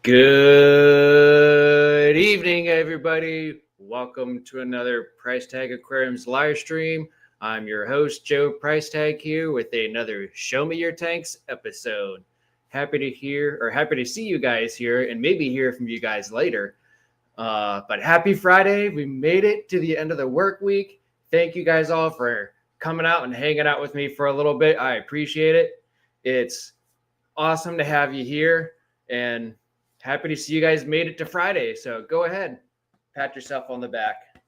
Good evening, everybody. Welcome to another Price Tag Aquariums live stream. I'm your host, Joe Price Tag, here with another Show Me Your Tanks episode. Happy to see you guys here and maybe hear from you guys later. But happy Friday. We made it to the end of the work week. Thank you guys all for coming out and hanging out with me for a little bit. I appreciate it. It's awesome to have you here and happy to see you guys made it to Friday. So go ahead, pat yourself on the back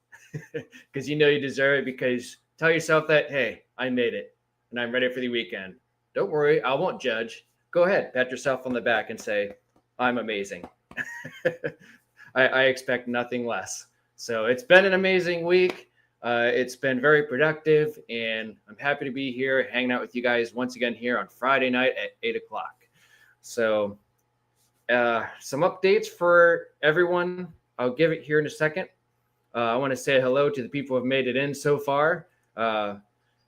because you know you deserve it, because tell yourself that, hey, I made it and I'm ready for the weekend. Don't worry, I won't judge. Go ahead, pat yourself on the back and say, I'm amazing. I expect nothing less. So it's been an amazing week. It's been very productive, and I'm happy to be here hanging out with you guys once again here on Friday night at 8 o'clock. So some updates for everyone. I'll give it here in a second. I want to say hello to the people who have made it in so far.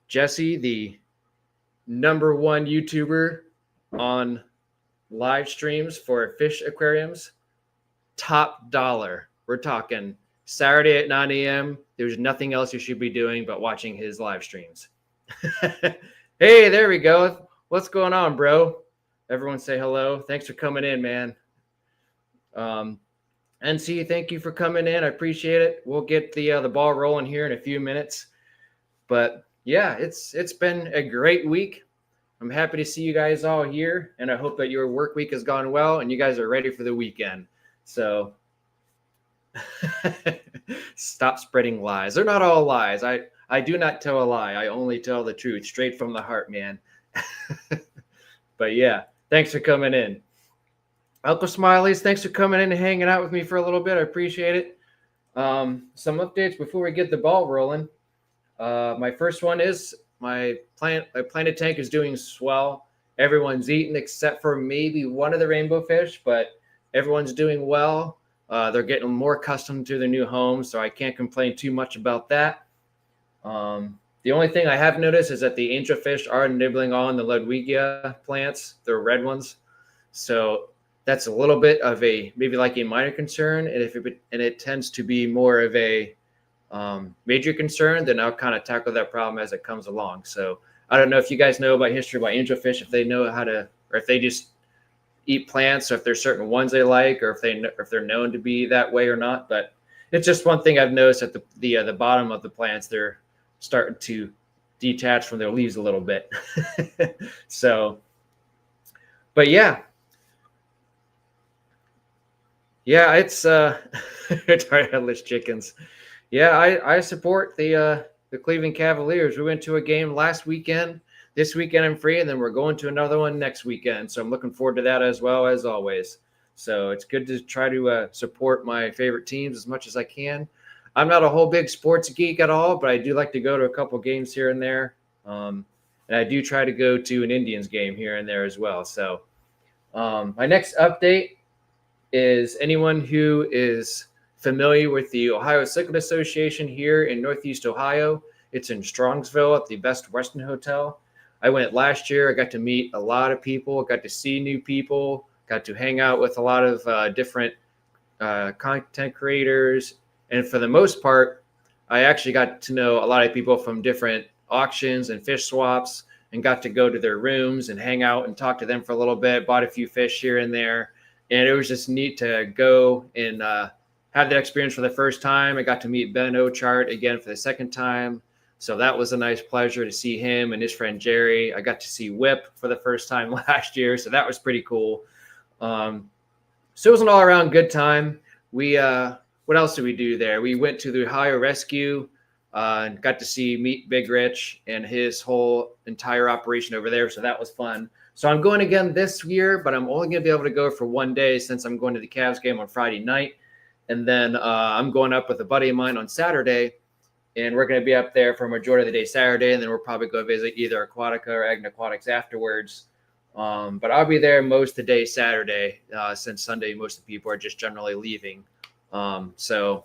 Jesse, the number one YouTuber on live streams for fish aquariums, top dollar. We're talking Saturday at 9 a.m. There's nothing else you should be doing but watching his live streams. Hey, there we go. What's going on, bro? Everyone say hello. Thanks for coming in, man. NC, thank you for coming in. I appreciate it. We'll get the ball rolling here in a few minutes. But yeah, it's been a great week. I'm happy to see you guys all here, and I hope that your work week has gone well and you guys are ready for the weekend. So stop spreading lies. They're not all lies. I do not tell a lie. I only tell the truth straight from the heart, man. But yeah, thanks for coming in. Uncle Smileys, thanks for coming in and hanging out with me for a little bit. I appreciate it. Some updates before we get the ball rolling. My first one is my planted tank is doing swell. Everyone's eating except for maybe one of the rainbow fish, but everyone's doing well. They're getting more accustomed to their new home, so I can't complain too much about that. The only thing I have noticed is that the angelfish are nibbling on the Ludwigia plants, the red ones. So that's a little bit of maybe like a minor concern. And it tends to be more of a major concern, then I'll kind of tackle that problem as it comes along. So I don't know if you guys know about history about angelfish, if they know how to, or if they just eat plants, or if there's certain ones they like, or if they're known to be that way or not. But it's just one thing I've noticed at the bottom of the plants, they're starting to detach from their leaves a little bit. So, but yeah, it's it's headless chickens. Yeah, I support the Cleveland Cavaliers. We went to a game last weekend. This weekend I'm free, and then we're going to another one next weekend. So I'm looking forward to that as well, as always. So it's good to try to support my favorite teams as much as I can. I'm not a whole big sports geek at all, but I do like to go to a couple games here and there. And I do try to go to an Indians game here and there as well. So my next update is anyone who is familiar with the Ohio Cyclist Association here in Northeast Ohio. It's in Strongsville at the Best Western Hotel. I went last year. I got to meet a lot of people, got to see new people, got to hang out with a lot of different content creators. And for the most part, I actually got to know a lot of people from different auctions and fish swaps, and got to go to their rooms and hang out and talk to them for a little bit, bought a few fish here and there. And it was just neat to go and have that experience for the first time. I got to meet Ben Ochart again for the second time. So that was a nice pleasure to see him and his friend Jerry. I got to see Whip for the first time last year, so that was pretty cool. So it was an all-around good time. What else did we do there? We went to the Ohio Rescue and got to meet Big Rich and his whole entire operation over there, so that was fun. So I'm going again this year, but I'm only going to be able to go for one day since I'm going to the Cavs game on Friday night. And then I'm going up with a buddy of mine on Saturday, and we're going to be up there for a majority of the day Saturday, and then we'll probably go visit either Aquatica or Agna Aquatics afterwards. But I'll be there most of the day Saturday, since Sunday most of the people are just generally leaving. So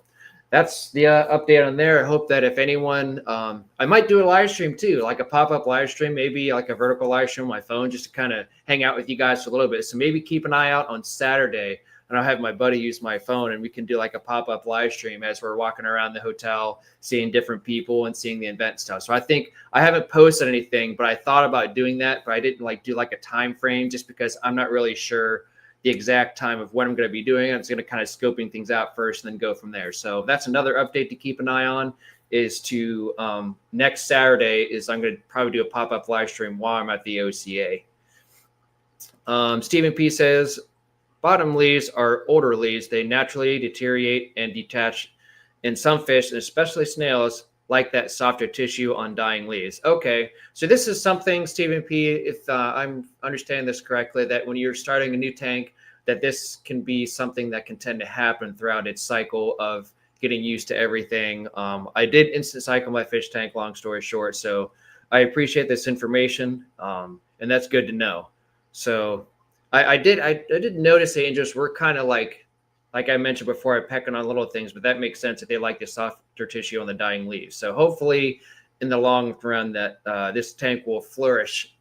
that's the update on there. I hope that if anyone, I might do a live stream too, like a pop-up live stream, maybe like a vertical live stream on my phone, just to kind of hang out with you guys for a little bit. So maybe keep an eye out on Saturday and I'll have my buddy use my phone, and we can do like a pop-up live stream as we're walking around the hotel, seeing different people and seeing the event stuff. So I think I haven't posted anything, but I thought about doing that, but I didn't like do like a time frame just because I'm not really sure the exact time of when I'm going to be doing it. I'm just going to kind of scoping things out first and then go from there. So that's another update to keep an eye on, is to next Saturday is I'm going to probably do a pop-up live stream while I'm at the OCA. Stephen P says, bottom leaves are older leaves. They naturally deteriorate and detach in some fish, and especially snails, like that softer tissue on dying leaves. Okay, so this is something, Stephen P., if I'm understanding this correctly, that when you're starting a new tank, that this can be something that can tend to happen throughout its cycle of getting used to everything. I did instant cycle my fish tank, long story short, so I appreciate this information, and that's good to know. So I did notice the angels were kind of like I mentioned before, I pecking on little things, but that makes sense if they like the softer tissue on the dying leaves. So hopefully in the long run that this tank will flourish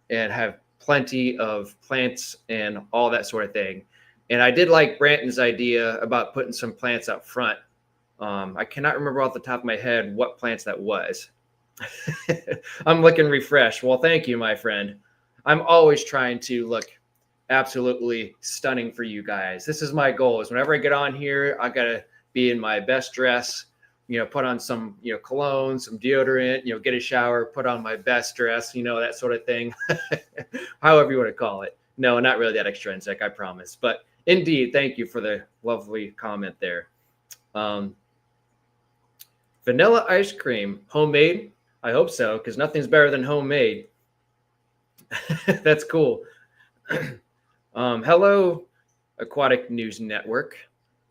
and have plenty of plants and all that sort of thing. And I did like Branton's idea about putting some plants up front. I cannot remember off the top of my head what plants that was. I'm looking refreshed. Well, thank you, my friend. I'm always trying to look absolutely stunning for you guys. This is my goal, is whenever I get on here, I gotta be in my best dress, put on some, cologne, some deodorant, get a shower, put on my best dress, that sort of thing. However you want to call it. No, not really that extrinsic, I promise. But indeed, thank you for the lovely comment there. Vanilla ice cream, homemade? I hope so, because nothing's better than homemade. That's cool. Hello, Aquatic News Network.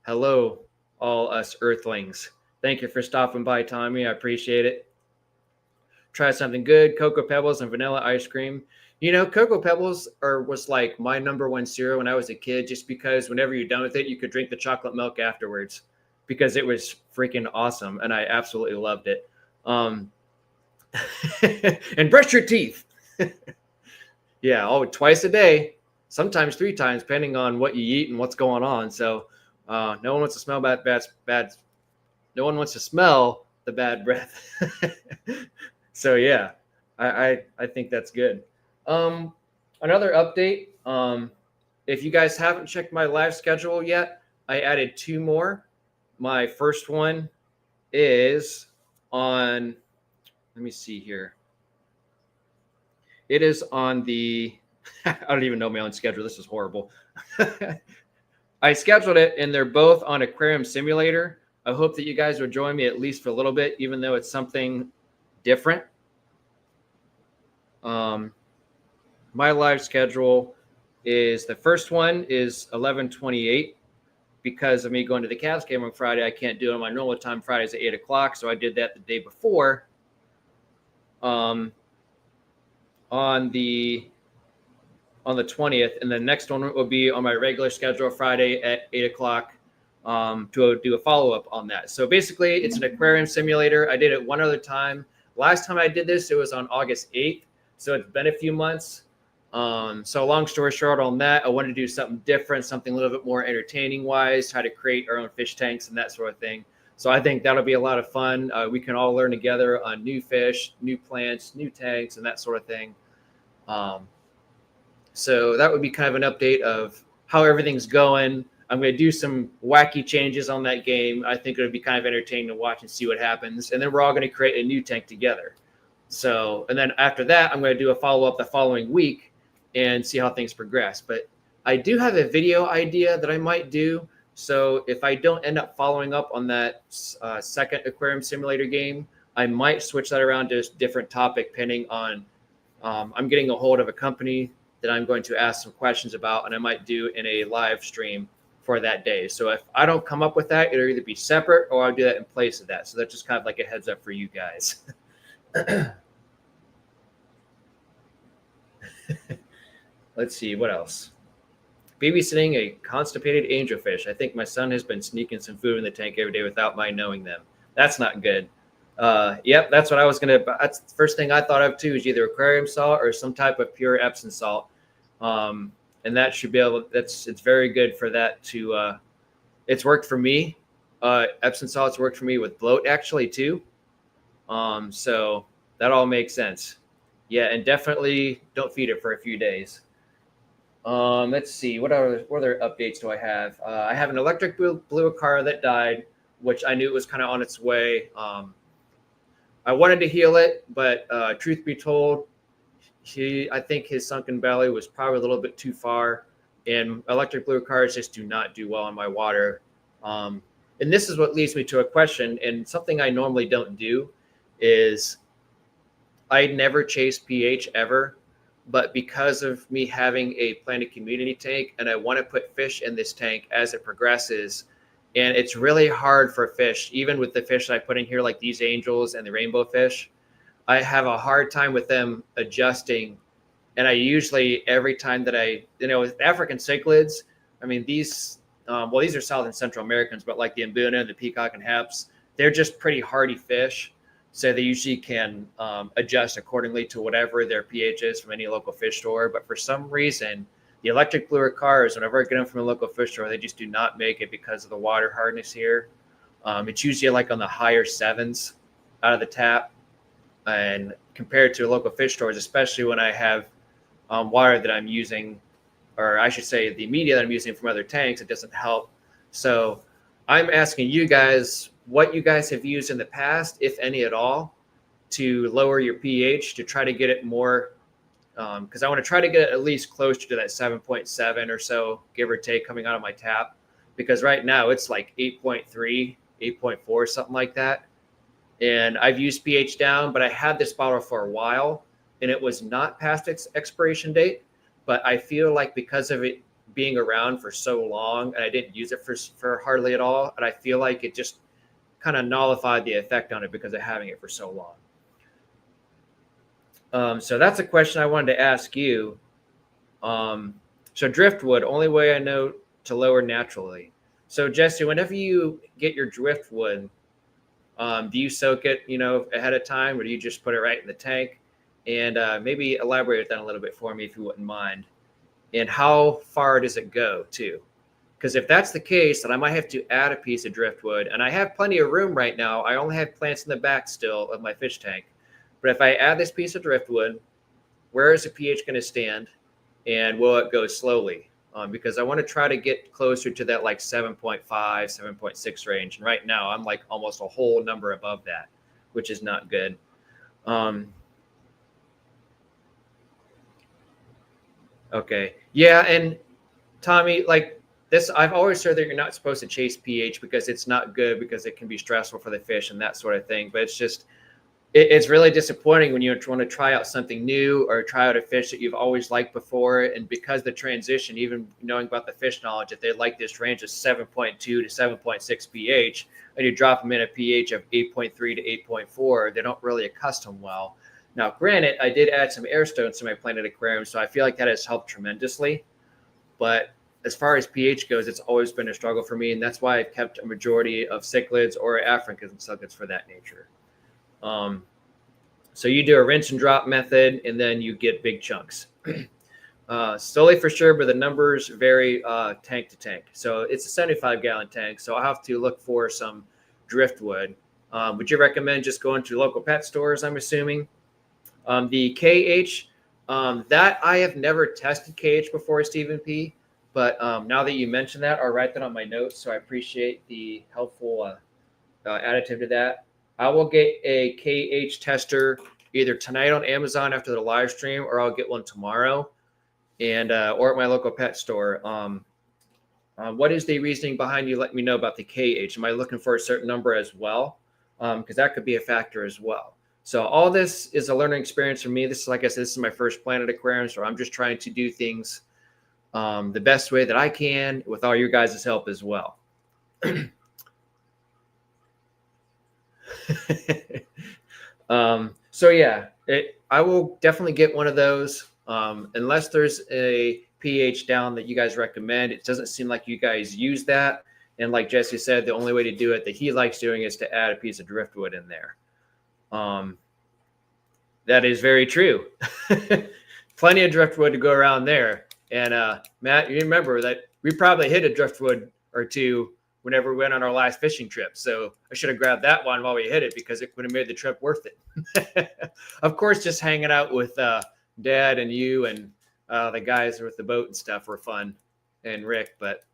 Hello, all us Earthlings. Thank you for stopping by, Tommy. I appreciate it. Try something good. Cocoa Pebbles and vanilla ice cream. Cocoa Pebbles was like my number one cereal when I was a kid, just because whenever you're done with it, you could drink the chocolate milk afterwards, because it was freaking awesome, and I absolutely loved it. And brush your teeth. Yeah, twice a day. Sometimes 3 times, depending on what you eat and what's going on. So no one wants to smell bad. No one wants to smell the bad breath. So yeah, I think that's good. Another update. If you guys haven't checked my live schedule yet, I added 2 more. My first one is on. Let me see here. It is on the. I don't even know my own schedule. This is horrible. I scheduled it, and they're both on Aquarium Simulator. I hope that you guys will join me at least for a little bit, even though it's something different. My live schedule is, the first one is 11:28. Because of me going to the Cavs game on Friday, I can't do it on my normal time. Fridays at 8 o'clock, so I did that the day before. On the 20th, and the next one will be on my regular schedule Friday at 8 o'clock to do a follow-up on that. So basically, it's an aquarium simulator. I did it one other time. Last time I did this, it was on August 8th, so it's been a few months. So long story short on that, I wanted to do something different, something a little bit more entertaining-wise, try to create our own fish tanks and that sort of thing. So I think that'll be a lot of fun. We can all learn together on new fish, new plants, new tanks, and that sort of thing. So that would be kind of an update of how everything's going. I'm going to do some wacky changes on that game. I think it'll be kind of entertaining to watch and see what happens. And then we're all going to create a new tank together. So, and then after that, I'm going to do a follow-up the following week and see how things progress. But I do have a video idea that I might do. So if I don't end up following up on that second Aquarium Simulator game, I might switch that around to a different topic, depending on I'm getting a hold of a company that I'm going to ask some questions about, and I might do in a live stream for that day. So if I don't come up with that, it'll either be separate or I'll do that in place of that. So that's just kind of like a heads up for you guys. Let's see, what else? Babysitting a constipated angelfish. I think my son has been sneaking some food in the tank every day without my knowing them. That's not good. Yep, that's what I was going to, that's the first thing I thought of too, is either aquarium salt or some type of pure Epsom salt. And and that should be able. It's very good for that to. It's worked for me. Epsom salts worked for me with bloat actually too. So that all makes sense. Yeah, and definitely don't feed it for a few days. Let's see, what other updates do I have? I have an electric blue car that died, which I knew was kind of on its way. I wanted to heal it, but truth be told, I think his sunken belly was probably a little bit too far, and electric blue cars just do not do well in my water. And this is what leads me to a question, and something I normally don't do is I never chase pH ever, but because of me having a planted community tank and I want to put fish in this tank as it progresses, and it's really hard for fish, even with the fish I put in here, like these angels and the rainbow fish, I have a hard time with them adjusting. And I usually, every time that with African cichlids, I mean, these are South and Central Americans, but like the Mbuna, the peacock and haps, they're just pretty hardy fish. So they usually can adjust accordingly to whatever their pH is from any local fish store. But for some reason, the electric blue cars, whenever I get them from a local fish store, they just do not make it because of the water hardness here. It's usually like on the higher 7s out of the tap. And compared to local fish stores, especially when I have water that I'm using, or I should say the media that I'm using from other tanks, it doesn't help. So I'm asking you guys what you guys have used in the past, if any at all, to lower your pH to try to get it more, because I want to try to get it at least closer to that 7.7 or so, give or take, coming out of my tap. Because right now it's like 8.3, 8.4, something like that. And I've used pH down, but I had this bottle for a while and it was not past its expiration date. But I feel like because of it being around for so long and I didn't use it for hardly at all, and I feel like it just kind of nullified the effect on it because of having it for so long. So that's a question I wanted to ask you. So driftwood, only way I know to lower naturally. So Jesse, whenever you get your driftwood, do you soak it, ahead of time, or do you just put it right in the tank? And maybe elaborate that a little bit for me if you wouldn't mind. And how far does it go too? Because if that's the case, then I might have to add a piece of driftwood. And I have plenty of room right now. I only have plants in the back still of my fish tank. But if I add this piece of driftwood, where is the pH going to stand? And will it go slowly? Because I want to try to get closer to that like 7.5, 7.6 range. And right now I'm like almost a whole number above that, which is not good. Okay. Yeah. And Tommy, like this, I've always heard that you're not supposed to chase pH because it's not good, because it can be stressful for the fish and that sort of thing. But it's really disappointing when you want to try out something new or try out a fish that you've always liked before. And because the transition, even knowing about the fish knowledge, if they like this range of 7.2 to 7.6 pH, and you drop them in a pH of 8.3 to 8.4, they don't really accustom well. Now, granted, I did add some air stones to my planted aquarium, so I feel like that has helped tremendously. But as far as pH goes, it's always been a struggle for me. And that's why I've kept a majority of cichlids or African cichlids for that nature. So you do a rinse and drop method, and then you get big chunks. Slowly for sure, but the numbers vary tank to tank. So it's a 75-gallon tank, so I'll have to look for some driftwood. Would you recommend just going to local pet stores, I'm assuming? The KH, that I have never tested KH before, Stephen P. But now that you mentioned that, I'll write that on my notes. So I appreciate the helpful additive to that. I will get a KH tester either tonight on Amazon after the live stream, or I'll get one tomorrow, and or at my local pet store. What is the reasoning behind you letting me know about the KH? Am I looking for a certain number as well? Because that could be a factor as well. So all this is a learning experience for me. This is, like I said, this is my first planted aquarium, so I'm just trying to do things the best way that I can with all your guys' help as well. So yeah, I will definitely get one of those. Unless there's a pH down that you guys recommend. It doesn't seem like you guys use that. And like Jesse said, the only way to do it that he likes doing is to add a piece of driftwood in there. That is very true. Plenty of driftwood to go around there. And Matt, you remember that we probably hit a driftwood or two whenever we went on our last fishing trip. So I should have grabbed that one while we hit it because it would have made the trip worth it. Of course, just hanging out with Dad and you and the guys with the boat and stuff were fun, and Rick. But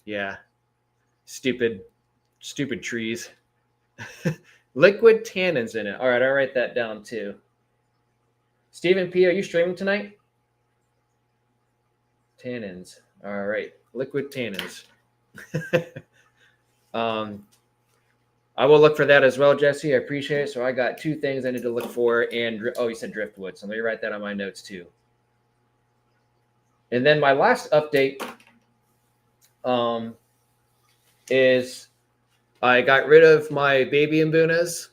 yeah, stupid trees. Liquid tannins in it. All right, I'll write that down too. Stephen P, are you streaming tonight? Tannins. All right, liquid tannins. I will look for that as well, Jesse. I appreciate it. So I got 2 things I need to look for. And you said driftwood. So let me write that on my notes too. And then my last update is I got rid of my baby Imbunas.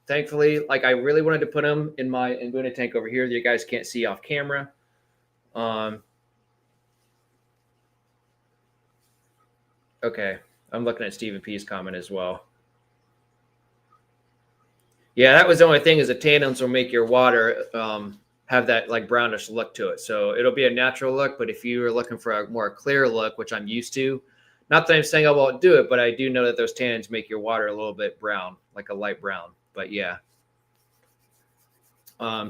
Thankfully, like I really wanted to put them in my Imbuna tank over here that you guys can't see off camera. Okay, I'm looking at Stephen P's comment as well. Yeah, that was the only thing is the tannins will make your water have that like brownish look to it. So it'll be a natural look, but if you were looking for a more clear look, which I'm used to, not that I'm saying I won't do it, but I do know that those tannins make your water a little bit brown, like a light brown. But yeah.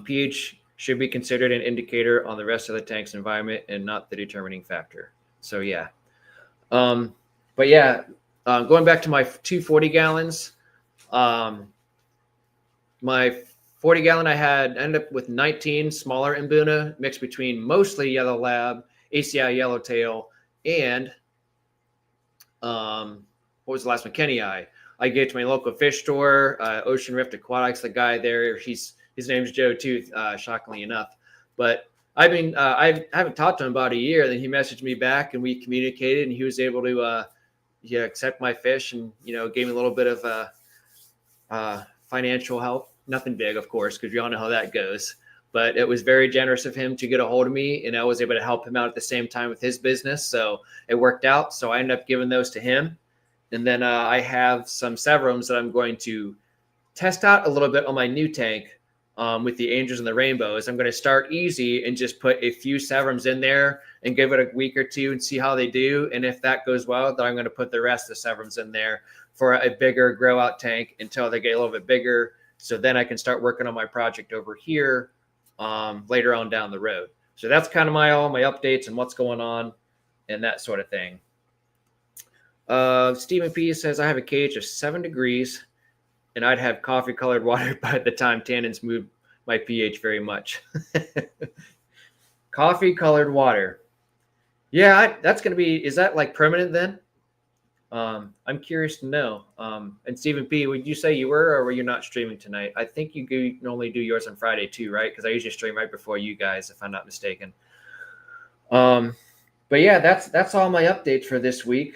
pH should be considered an indicator on the rest of the tank's environment and not the determining factor. So yeah. But yeah, going back to my 240 gallons, my 40 gallon I ended up with 19 smaller Imbuna mixed between mostly Yellow Lab, ACI Yellowtail, and what was the last one? Kenny Eye. I gave it to my local fish store, Ocean Rift Aquatics. The guy there, his name's Joe too, shockingly enough. But I mean, I haven't talked to him about a year. Then he messaged me back, and we communicated, and he was able to accept my fish, and gave me a little bit of financial help. Nothing big, of course, because we all know how that goes. But it was very generous of him to get a hold of me, and I was able to help him out at the same time with his business. So it worked out. So I ended up giving those to him. And then I have some Severums that I'm going to test out a little bit on my new tank with the Angels and the Rainbows. I'm going to start easy and just put a few Severums in there and give it a week or two and see how they do. And if that goes well, then I'm going to put the rest of the Severums in there for a bigger grow out tank until they get a little bit bigger. So then I can start working on my project over here later on down the road. So that's kind of all my updates and what's going on and that sort of thing. Stephen P says, I have a cage of 7 degrees and I'd have coffee colored water by the time tannins move my pH very much. Coffee colored water. Yeah, that's going to be, is that like permanent then? I'm curious to know. And Stephen P, would you say you were, or were you not streaming tonight? I think you normally do yours on Friday too, right? Because I usually stream right before you guys, if I'm not mistaken. But yeah, that's all my updates for this week.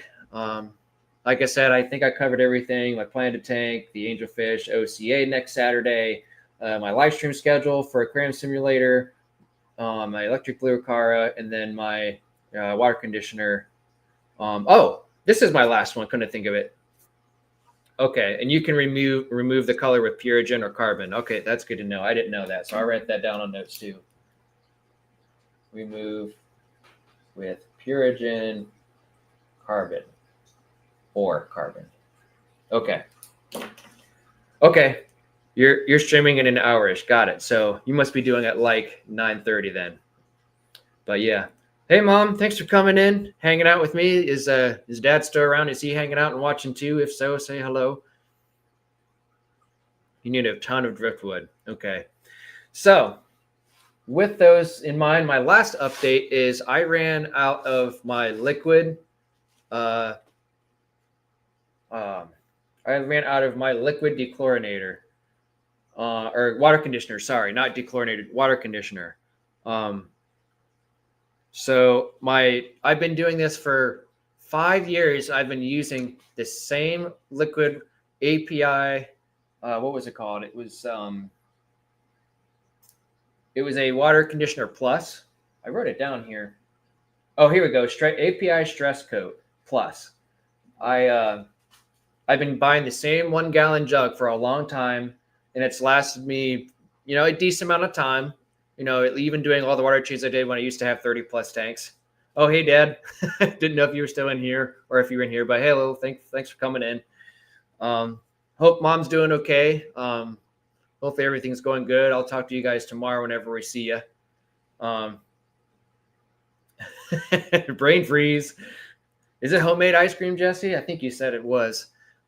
Like I said, I think I covered everything. My plan to tank, the angelfish, OCA next Saturday, my live stream schedule for Aquarium Simulator, my electric blue Acara, and then my water conditioner. This is my last one. Couldn't think of it. Okay, and you can remove the color with Purigen or carbon. Okay, that's good to know. I didn't know that, so I'll write that down on notes too. Remove with Purigen, carbon, or carbon. Okay. Okay, you're streaming in an hour-ish. Got it. So you must be doing it like 9:30 then. But yeah. Hey, Mom, thanks for coming in, hanging out with me. Is Dad still around? Is he hanging out and watching too? If so, say hello. You need a ton of driftwood. Okay. So with those in mind, my last update is I ran out of my liquid. I ran out of my liquid dechlorinator or water conditioner. Sorry, not dechlorinated, water conditioner. So I've been doing this for 5 years. I've been using the same liquid API. What was it called? It was a water conditioner plus. I wrote it down here. Oh, here we go. API Stress Coat Plus. I've been buying the same 1 gallon jug for a long time, and it's lasted me, a decent amount of time. even doing all the water changes I did when I used to have 30 plus tanks. Oh, hey, Dad. Didn't know if you were still in here or if you were in here, but hey, hello. Thanks for coming in. Hope Mom's doing okay. Hopefully everything's going good. I'll talk to you guys tomorrow whenever we see you. Brain freeze. Is it homemade ice cream, Jesse? I think you said it was.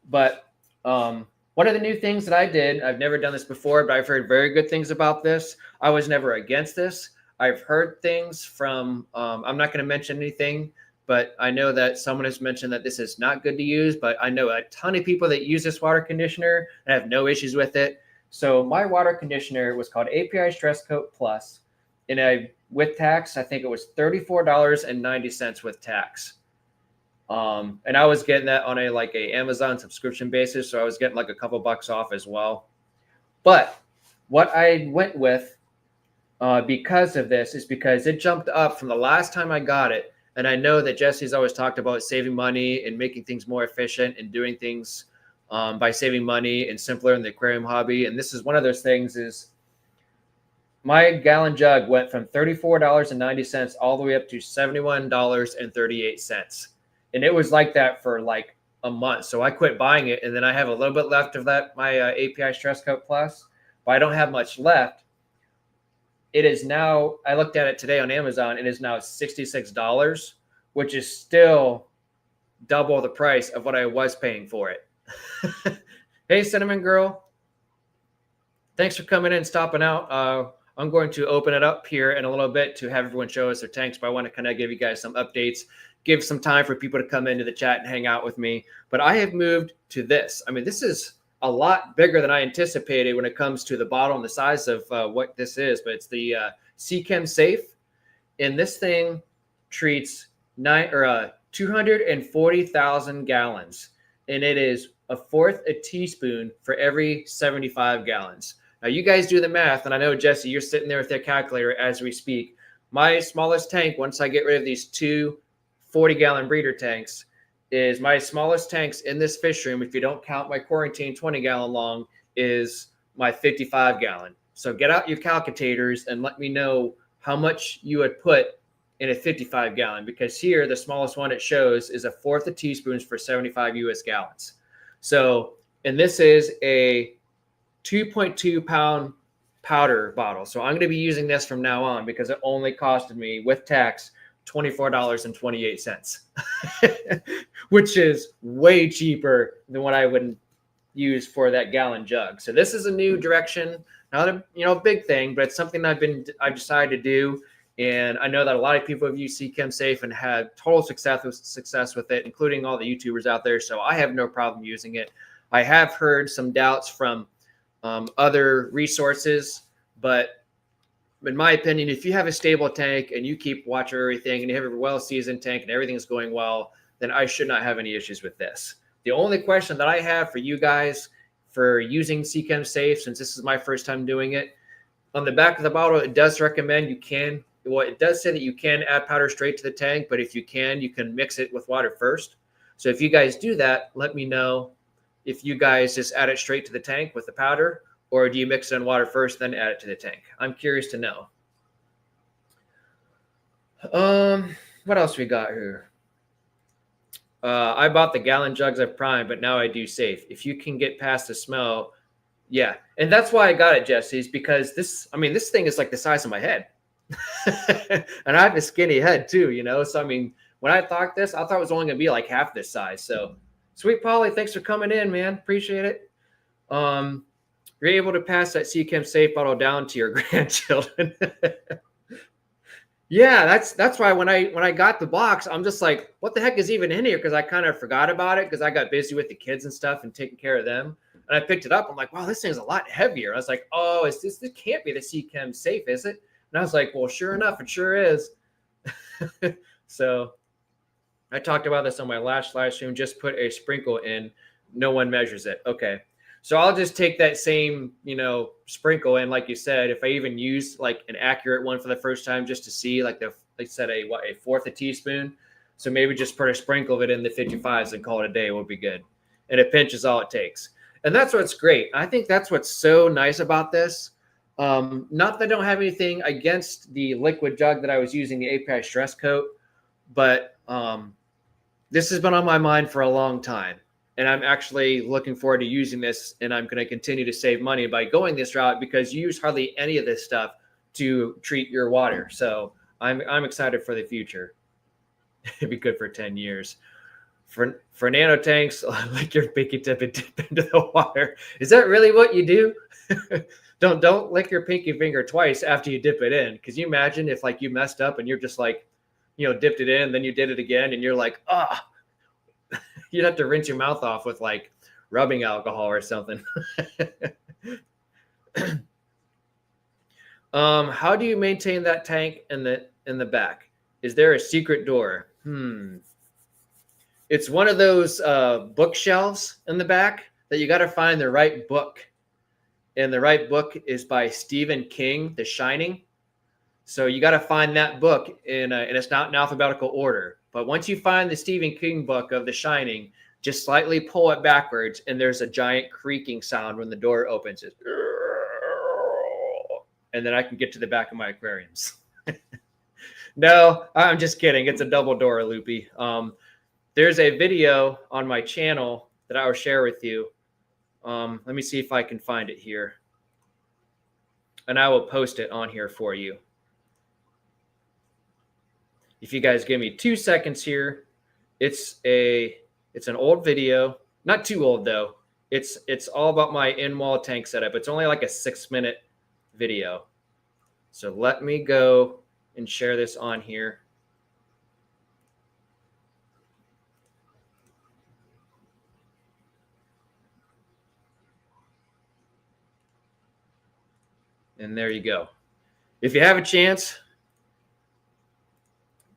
But one of the new things that I did, I've never done this before, but I've heard very good things about this. I was never against this. I've heard things from, I'm not going to mention anything, but I know that someone has mentioned that this is not good to use, but I know a ton of people that use this water conditioner and have no issues with it. So my water conditioner was called API Stress Coat Plus, and with tax, I think it was $34.90 with tax. And I was getting that on a Amazon subscription basis, so I was getting like a couple bucks off as well. But what I went with because of this is because it jumped up from the last time I got it. And I know that Jesse's always talked about saving money and making things more efficient and doing things by saving money and simpler in the aquarium hobby. And this is one of those things is my gallon jug went from $34.90 all the way up to $71.38. And it was like that for like a month. So I quit buying it. And then I have a little bit left of that, my API Stress Coat Plus, but I don't have much left. It is now, I looked at it today on Amazon, it is now $66, which is still double the price of what I was paying for it. Hey, Cinnamon Girl. Thanks for coming in and stopping out. I'm going to open it up here in a little bit to have everyone show us their tanks, but I want to kind of give you guys some updates, give some time for people to come into the chat and hang out with me. But I have moved to this. I mean, this is a lot bigger than I anticipated when it comes to the bottle and the size of what this is, but it's the Seachem Safe. And this thing treats 240,000 gallons. And it is a fourth a teaspoon for every 75 gallons. Now you guys do the math. And I know, Jesse, you're sitting there with your calculator as we speak. My smallest tank, once I get rid of these two 40-gallon breeder tanks, is my smallest tanks in this fish room, if you don't count my quarantine 20-gallon long, is my 55-gallon. So get out your calculators and let me know how much you would put in a 55-gallon, because here the smallest one it shows is a fourth of teaspoons for 75 US gallons. So, and this is a 2.2-pound powder bottle. So I'm going to be using this from now on because it only costed me with tax $24.28, which is way cheaper than what I would use for that gallon jug. So this is a new direction, not a big thing, but it's something I've decided to do. And I know that a lot of people have used Seachem Safe and had total success with it, including all the YouTubers out there. So I have no problem using it. I have heard some doubts from other resources, but in my opinion, if you have a stable tank and you keep watch of everything and you have a well-seasoned tank and everything's going well, then I should not have any issues with this. The only question that I have for you guys for using Seachem Safe, since this is my first time doing it, on the back of the bottle, it does recommend it does say that you can add powder straight to the tank, but if you can mix it with water first. So if you guys do that, let me know if you guys just add it straight to the tank with the powder, or do you mix it in water first, then add it to the tank? I'm curious to know. What else we got here? I bought the gallon jugs of Prime, but now I do Safe. If you can get past the smell, yeah. And that's why I got it, Jesse, is because this thing is like the size of my head. And I have a skinny head too, So, when I thought this, I thought it was only going to be like half this size. So, Sweet Polly, thanks for coming in, man. Appreciate it. You're able to pass that Seachem Safe bottle down to your grandchildren. Yeah, that's why when I got the box, I'm just like, what the heck is even in here? Because I kind of forgot about it because I got busy with the kids and stuff and taking care of them. And I picked it up. I'm like, wow, this thing's a lot heavier. I was like, oh, this can't be the Seachem Safe, is it? And I was like, well, sure enough, it sure is. So I talked about this on my last live stream. Just put a sprinkle in. No one measures it. Okay. So I'll just take that same, sprinkle in, like you said, if I even use like an accurate one for the first time, just to see, like they said, a fourth a teaspoon. So maybe just put a sprinkle of it in the 55s and call it a day. It will be good. And a pinch is all it takes. And that's what's great. I think that's what's so nice about this. Not that I don't have anything against the liquid jug that I was using, the API stress coat, but this has been on my mind for a long time. And I'm actually looking forward to using this, and I'm going to continue to save money by going this route because you use hardly any of this stuff to treat your water. So I'm excited for the future. It'd be good for 10 years. For nano tanks, like your pinky tip and dip into the water. Is that really what you do? Don't lick your pinky finger twice after you dip it in. Because you imagine if like you messed up and you're just like, dipped it in, then you did it again, and you're like, you'd have to rinse your mouth off with like rubbing alcohol or something. How do you maintain that tank in the back? Is there a secret door? It's one of those bookshelves in the back that you got to find the right book. And the right book is by Stephen King, The Shining. So you got to find that book and it's not in alphabetical order. But once you find the Stephen King book of The Shining, just slightly pull it backwards, and there's a giant creaking sound when the door opens. And then I can get to the back of my aquariums. No, I'm just kidding. It's a double door, Loopy. There's a video on my channel that I will share with you. Let me see if I can find it here. And I will post it on here for you. If you guys give me 2 seconds here, it's an old video, not too old though. It's all about my in-wall tank setup. It's only like a 6-minute video. So let me go and share this on here. And there you go. If you have a chance,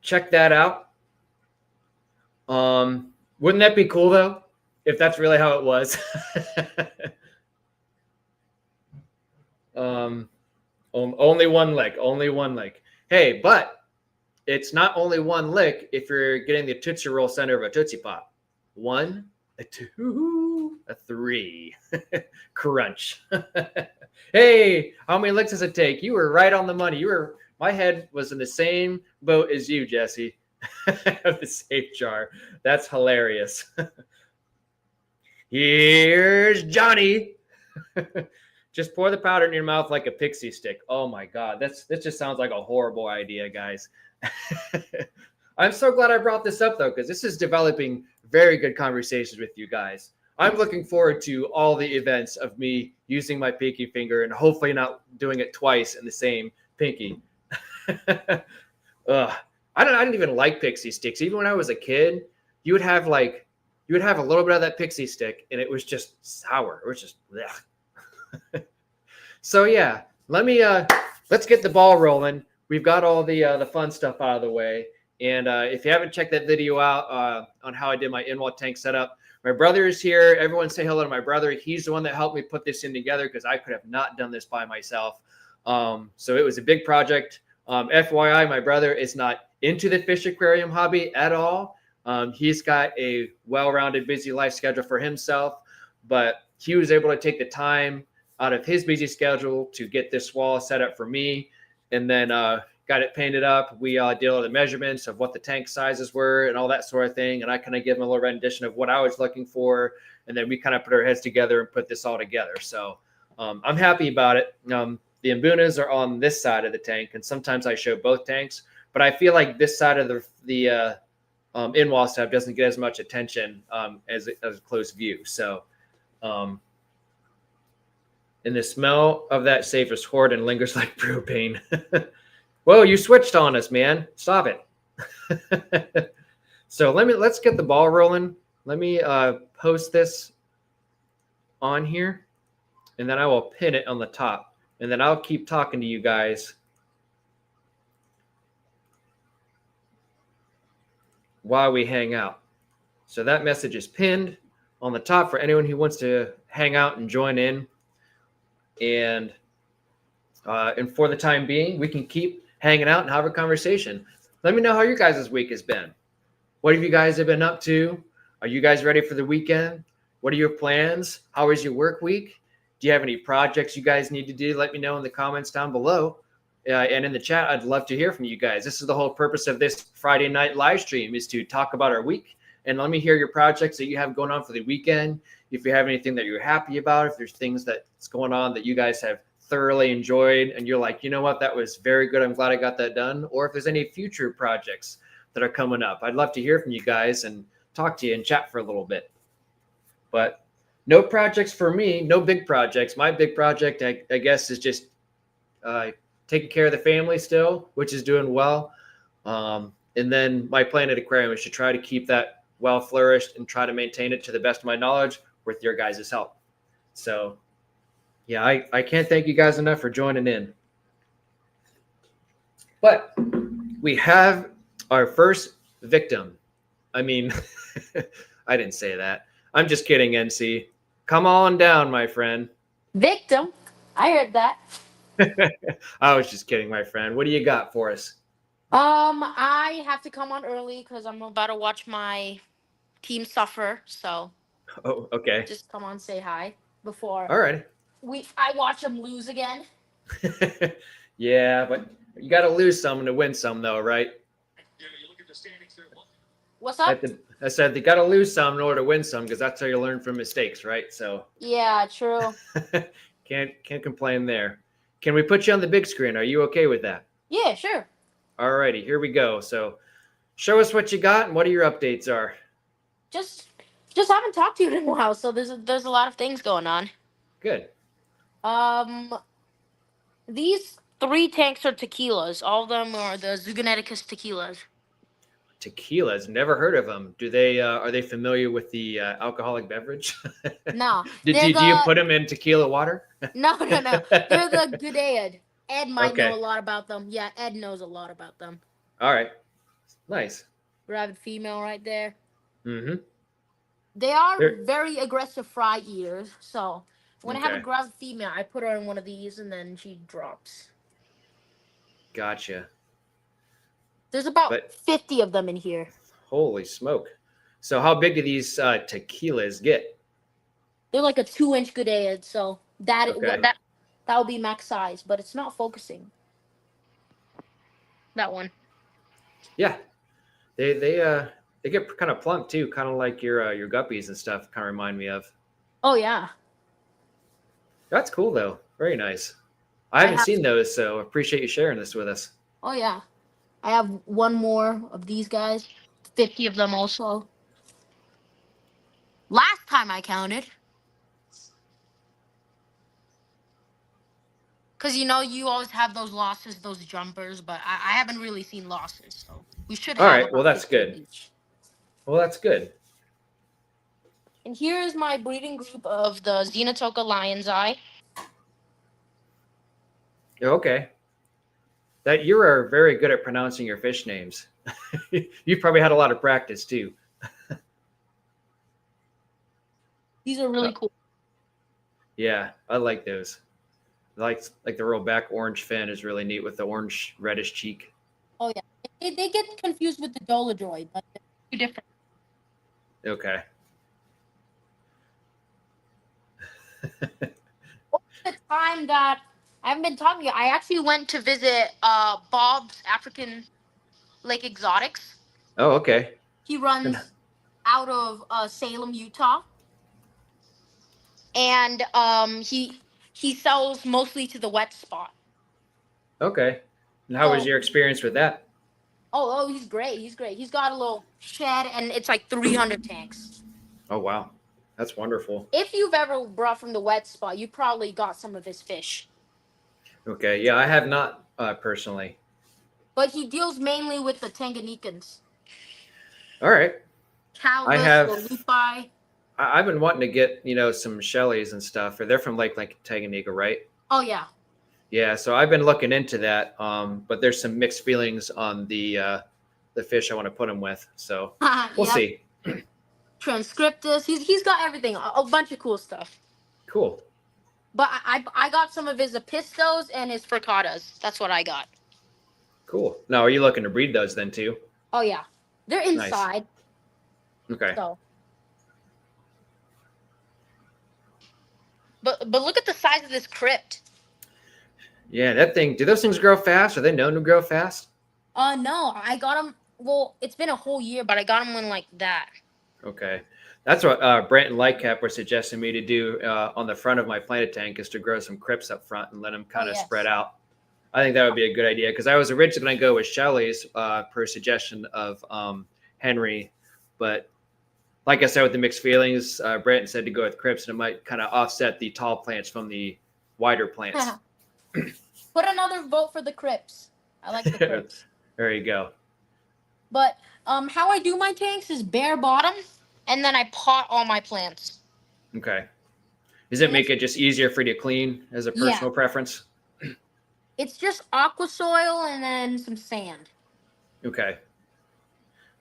check that out. Wouldn't that be cool though, if that's really how it was? Only one lick. Hey, but it's not only one lick if you're getting the Tootsie Roll center of a Tootsie Pop. 1, a 2, a 3. Crunch. Hey, how many licks does it take? You were right on the money. My head was in the same boat as you, Jesse. Of the safe jar. That's hilarious. Here's Johnny. Just pour the powder in your mouth like a pixie stick. Oh my God. This just sounds like a horrible idea, guys. I'm so glad I brought this up though, because this is developing very good conversations with you guys. I'm looking forward to all the events of me using my pinky finger and hopefully not doing it twice in the same pinky. I didn't even like pixie sticks. Even when I was a kid, you would have a little bit of that pixie stick and it was just sour. It was just blech. So yeah, let's get the ball rolling. We've got all the fun stuff out of the way. And if you haven't checked that video out on how I did my in-wall tank setup, my brother is here. Everyone say hello to my brother. He's the one that helped me put this in together because I could have not done this by myself. So it was a big project. FYI, my brother is not into the fish aquarium hobby at all. He's got a well-rounded, busy life schedule for himself, but he was able to take the time out of his busy schedule to get this wall set up for me, and then got it painted up. We did all the measurements of what the tank sizes were and all that sort of thing, and I kind of give him a little rendition of what I was looking for, and then we kind of put our heads together and put this all together. So I'm happy about it. The Mbunas are on this side of the tank, and sometimes I show both tanks, but I feel like this side of the in-wall stuff doesn't get as much attention as a close view. So, and the smell of that safe is horrid and lingers like propane. Whoa, you switched on us, man. Stop it. So let's get the ball rolling. Let me post this on here, and then I will pin it on the top. And then I'll keep talking to you guys while we hang out. So that message is pinned on the top for anyone who wants to hang out and join in. And for the time being, we can keep hanging out and have a conversation. Let me know how your guys' week has been. What have you guys been up to? Are you guys ready for the weekend? What are your plans? How was your work week? Do you have any projects you guys need to do? Let me know in the comments down below. And in the chat, I'd love to hear from you guys. This is the whole purpose of this Friday night live stream, is to talk about our week. And let me hear your projects that you have going on for the weekend. If you have anything that you're happy about, if there's things that's going on that you guys have thoroughly enjoyed and you're like, you know what, that was very good, I'm glad I got that done. Or if there's any future projects that are coming up, I'd love to hear from you guys and talk to you and chat for a little bit. But no projects for me, no big projects. My big project, I guess, is just taking care of the family still, which is doing well. And then my plan at Aquarium is to try to keep that well flourished and try to maintain it to the best of my knowledge with your guys' help. So yeah, I can't thank you guys enough for joining in. But we have our first victim. I mean, I didn't say that. I'm just kidding, NC. Come on down, my friend. Victim? I heard that. I was just kidding, my friend. What do you got for us? I have to come on early because I'm about to watch my team suffer. So, oh, okay. Just come on, say hi before. All right. I watch them lose again. Yeah, but you got to lose some to win some, though, right? What's up? I said you got to lose some in order to win some, because that's how you learn from mistakes, right? So yeah, true. can't complain there. Can we put you on the big screen? Are you okay with that? Yeah, sure. All righty, here we go. So show us what you got and what your updates are. Just haven't talked to you in a while, so there's a lot of things going on. Good. These 3 tanks are tequilas. All of them are the Zugoneticus tequilas. Tequilas, never heard of them. Do they are they familiar with the alcoholic beverage? No. Do you put them in tequila water? No. They're the Good. Ed might know a lot about them. Yeah, Ed knows a lot about them. All right. Nice. Rabid female right there. Mm-hmm. They are very aggressive fry eaters. So when I have a rabid female, I put her in one of these and then she drops. Gotcha. There's about 50 of them in here. Holy smoke. So how big do these tequilas get? They're like a 2-inch Good, so that will be max size, but it's not focusing. That one. Yeah. They get kind of plump too, kind of like your guppies and stuff, kind of remind me of. Oh yeah. That's cool though. Very nice. I haven't seen those, so appreciate you sharing this with us. Oh yeah. I have one more of these guys. 50 of them also. Last time I counted. Because, you always have those losses, those jumpers, but I haven't really seen losses. So we should have. All right. Well, that's good. Each. Well, that's good. And here is my breeding group of the Xenotoka Lion's Eye. Okay. That you are very good at pronouncing your fish names. You've probably had a lot of practice too. These are really cool. Yeah, I like those. Like the real back orange fin is really neat with the orange reddish cheek. Oh yeah, they get confused with the Dolodroid, but they're two different. Okay. The time that I haven't been talking to you, I actually went to visit Bob's African Lake Exotics. Oh, okay. He runs out of Salem, Utah, and he sells mostly to the wet spot. Okay. And how was your experience with that? Oh, he's great. He's great. He's got a little shed, and it's like 300 tanks. Oh, wow. That's wonderful. If you've ever brought from the wet spot, you probably got some of his fish. Okay. Yeah, I have not personally. But he deals mainly with the Tanganyikans. All right. Calvus, Lupi. I've been wanting to get, some Shelleys and stuff. Or they're from Lake Tanganyika, right? Oh, yeah. Yeah, so I've been looking into that, but there's some mixed feelings on the fish I want to put them with. So we'll see. Transcriptus. He's got everything, a bunch of cool stuff. Cool. But I got some of his Apistos and his Fricatas. That's what I got. Cool. Now, are you looking to breed those then too? Oh yeah, they're inside. Nice. Okay. So. But look at the size of this crypt. Yeah, that thing. Do those things grow fast? Are they known to grow fast? No, I got them. Well, it's been a whole year, but I got them when like that. Okay. That's what Brent and Lightcap were suggesting me to do on the front of my planted tank is to grow some crypts up front and let them Oh kind of spread yes. out. I think that would be a good idea because I was originally going to go with Shelley's per suggestion of Henry, but like I said, with the mixed feelings, Brent said to go with crypts and it might kind of offset the tall plants from the wider plants. Put another vote for the crypts. I like the crypts. There you go. But how I do my tanks is bare bottom, and then I pot all my plants. Okay. Does it make it just easier for you to clean as a personal preference? It's just aqua soil and then some sand. Okay.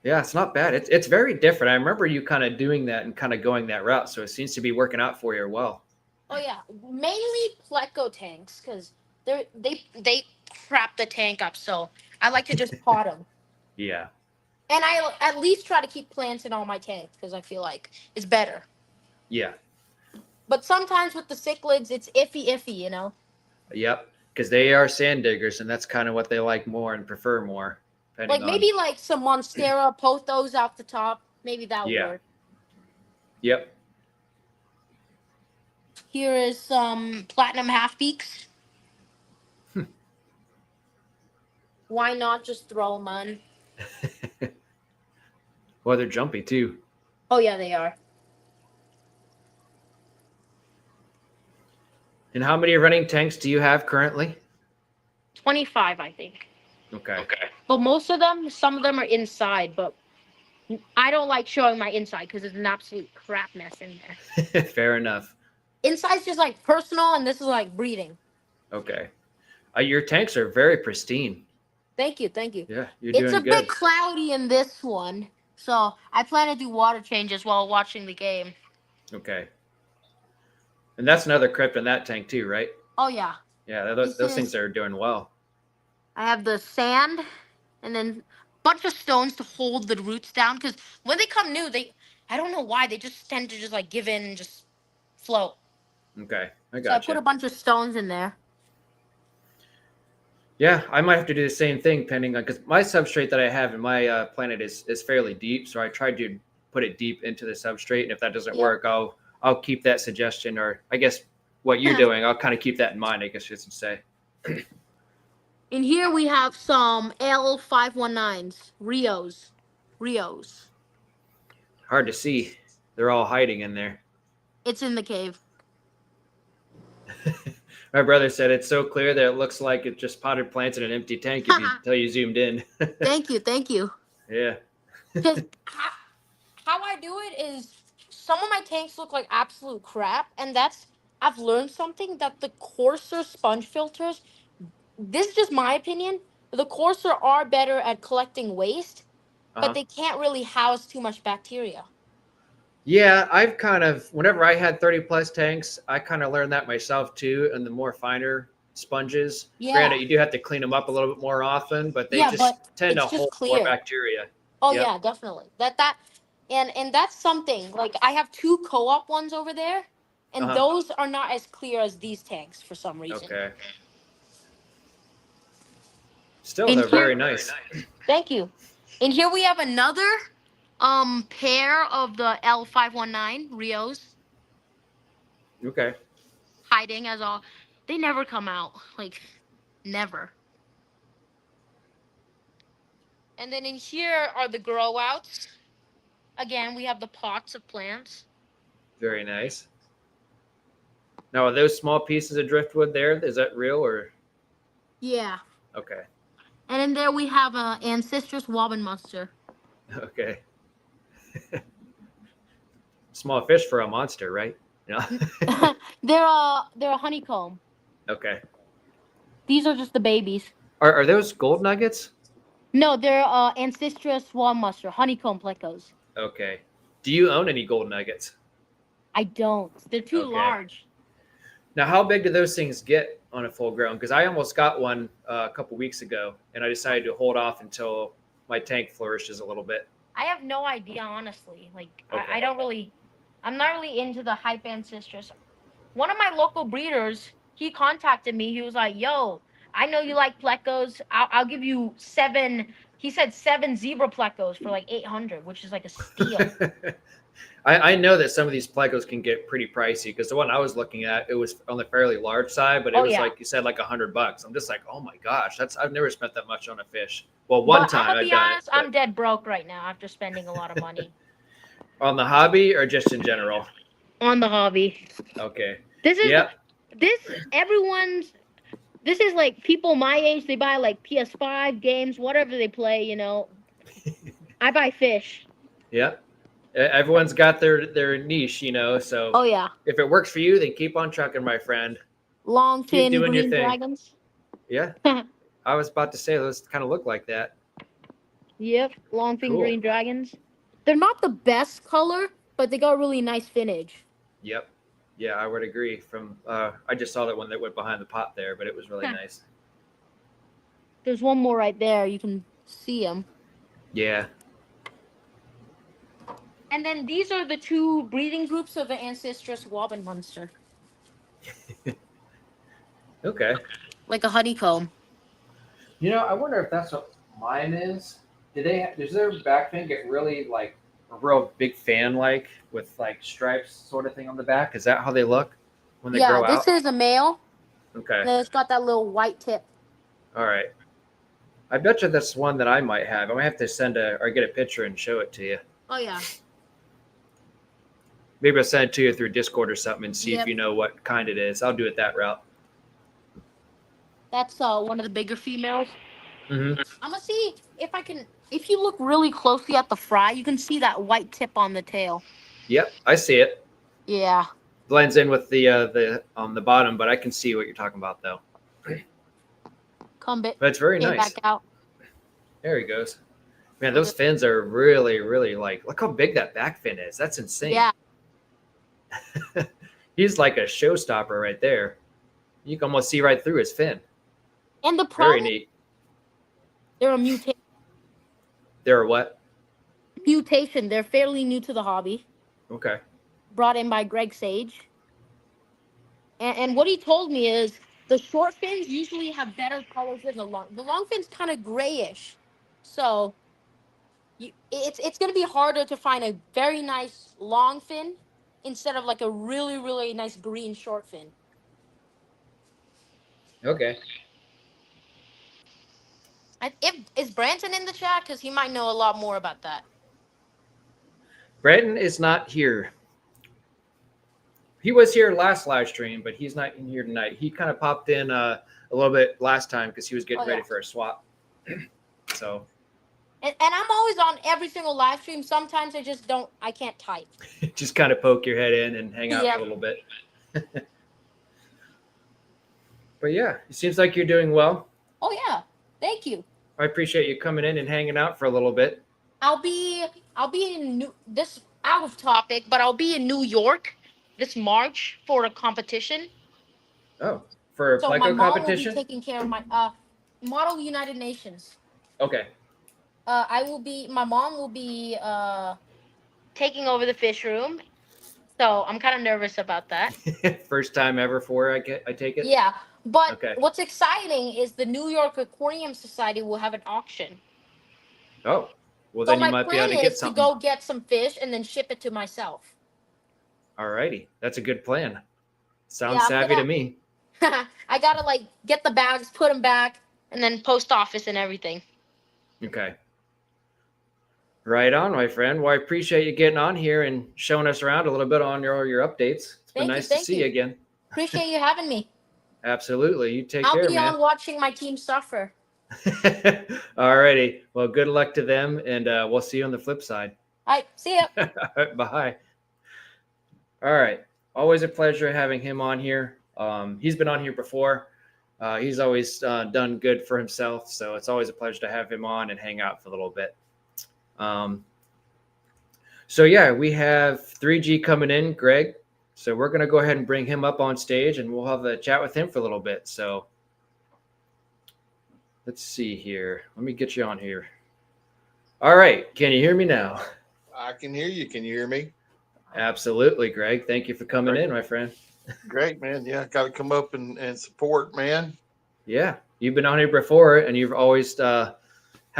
Yeah, it's not bad. It's very different. I remember you kind of doing that and kind of going that route, so it seems to be working out for you well. Oh yeah, mainly pleco tanks because they crap the tank up. So I like to just pot them. Yeah. And I at least try to keep plants in all my tanks because I feel like it's better. Yeah. But sometimes with the cichlids, it's iffy, you know. Yep. Because they are sand diggers, and that's kind of what they like more and prefer more. Like maybe like some monstera, pothos off the top. Maybe that would work. Yep. Here is some platinum half peaks. Why not just throw them on? Well, they're jumpy too. Oh yeah, they are. And how many running tanks do you have currently? 25, I think. Okay. But most of them, some of them are inside, but I don't like showing my inside because it's an absolute crap mess in there. Fair enough. Inside's just like personal, and this is like breeding. Okay. Your tanks are very pristine. Thank you. Yeah, you're doing good. It's a bit cloudy in this one, so I plan to do water changes while watching the game. Okay. And that's another crypt in that tank too, right? Oh yeah. Yeah, those things are doing well. I have the sand, and then a bunch of stones to hold the roots down. Because when they come new, I don't know why, they just tend to just like give in and just float. Okay, I got So I put a bunch of stones in there. Yeah, I might have to do the same thing, depending on because my substrate that I have in my planet is fairly deep. So I tried to put it deep into the substrate, and if that doesn't work, I'll keep that suggestion, or I guess what you're doing, I'll kind of keep that in mind. I guess you should say. In here we have some L519s, Rios. Hard to see. They're all hiding in there. It's in the cave. My brother said it's so clear that it looks like it's just potted plants in an empty tank until you zoomed in. Thank you. Yeah. How I do it is some of my tanks look like absolute crap, and I've learned something that the coarser sponge filters, this is just my opinion, the coarser are better at collecting waste, but they can't really house too much bacteria. Yeah, I've kind of, whenever I had 30 plus tanks, I kind of learned that myself too. And the more finer sponges, granted, you do have to clean them up a little bit more often, but they tend to hold more bacteria. Oh yeah, definitely. And that's something, like I have 2 co-op ones over there, and those are not as clear as these tanks for some reason. Okay. Still, they're very nice. Thank you. And here we have another pair of the L519 Rios. Okay. Hiding as all. They never come out. Like, never. And then in here are the grow outs. Again, we have the pots of plants. Very nice. Now, are those small pieces of driftwood there? Is that real or? Yeah. Okay. And in there we have an Ancestris Wobbin monster. Okay. Small fish for a monster, right? Yeah. They're a honeycomb. Okay. These are just the babies. Are those gold nuggets? No, they're Ancestris Wobbin monster, honeycomb plecos. Okay. Do you own any gold nuggets? I don't. They're too large. Now, how big do those things get on a full grown? Because I almost got one a couple weeks ago, and I decided to hold off until my tank flourishes a little bit. I have no idea, honestly. Like, I'm not really into the hype Ancestris. one of my local breeders, he contacted me. He was like, "Yo, I know you like plecos. I'll give you 7." He said 7 zebra plecos for like 800, which is like a steal. I know that some of these plecos can get pretty pricey because the one I was looking at, it was on the fairly large side, but it Oh was yeah. like you said, like $100. I'm just like, oh my gosh, I've never spent that much on a fish. Well, one But I'm time gonna I've be done it, honest, I'm but dead broke right now after spending a lot of money on the hobby or just in general. on the hobby. Okay. This is Yep. this everyone's. This is like people my age. They buy like PS5 games, whatever they play. I buy fish. Yep. Everyone's got their niche, so Oh yeah, if it works for you, then keep on trucking, my friend. Keep longfin doing your green thing. dragons. Yeah. I was about to say those kind of look like that. Yep, longfin Cool. green dragons. They're not the best color, but they got really nice finnage. Yep. Yeah, I would agree. I just saw that one that went behind the pot there, but it was really nice. There's one more right there. You can see them. Yeah. And then these are the two breeding groups of the Ancestress Wobbenmunster. Okay. Like a honeycomb. I wonder if that's what mine is. Does their back fin get really like a real big fan like with like stripes sort of thing on the back? Is that how they look when they Yeah, grow this out? is a male. Okay. And it's got that little white tip. All right. I bet you that's one that I might have. I might have to get a picture and show it to you. Oh yeah. Maybe I'll send it to you through Discord or something and see if Yep. you know what kind it is. I'll do it that route. That's one of the bigger females. Mm-hmm. I'm gonna see if I can. If you look really closely at the fry, you can see that white tip on the tail. Yep, I see it. Yeah. Blends in with the on the bottom, but I can see what you're talking about though. Come bit. But it's very Came nice. back out. There he goes. Man, those fins are really, really look how big that back fin is. That's insane. Yeah. He's like a showstopper right there. You can almost see right through his fin. And the Very problem, neat. they're a mutation. They're a what? Mutation. They're fairly new to the hobby. Okay. Brought in by Greg Sage. And what he told me is the short fins usually have better colors than the long. The long fin's kind of grayish, so it's gonna be harder to find a very nice long fin instead of like a really really nice green short fin. Okay. Is Branson in the chat? Because he might know a lot more about that. Brandon is not here. He was here last live stream, but he's not in here tonight. He kind of popped in a little bit last time because he was getting ready for a swap. So. And I'm always on every single live stream. Sometimes I can't type. Just kind of poke your head in and hang out for a little bit. But yeah, it seems like you're doing well. Oh yeah, thank you. I appreciate you coming in and hanging out for a little bit. I'll be in this out of topic, but I'll be in New York this March for a competition. Oh, for a Pleco competition? Will be taking care of my Model United Nations. Okay. My mom will be taking over the fish room. So I'm kind of nervous about that. First time ever for I take it? Yeah. But what's exciting is the New York Aquarium Society will have an auction. Oh. Well, then you might be able to get something. So my plan is to go get some fish and then ship it to myself. All righty. That's a good plan. Sounds savvy to me. I got to get the bags, put them back, and then post office and everything. Okay. Right on, my friend. Well, I appreciate you getting on here and showing us around a little bit on your updates. It's been nice to see you again. Appreciate you having me. Absolutely. You take care, man. I'll be on watching my team suffer. All righty. Well, good luck to them, and we'll see you on the flip side. All right. See ya. Bye. All right. Always a pleasure having him on here. He's been on here before. He's always done good for himself, so it's always a pleasure to have him on and hang out for a little bit. So yeah, we have 3G coming in, Greg. So we're going to go ahead and bring him up on stage and we'll have a chat with him for a little bit. So let's see here. Let me get you on here. All right. Can you hear me now? I can hear you. Can you hear me? Absolutely, Greg. Thank you for coming in, my friend. Great, man. Yeah, got to come up and support, man. Yeah, you've been on here before, and you've always had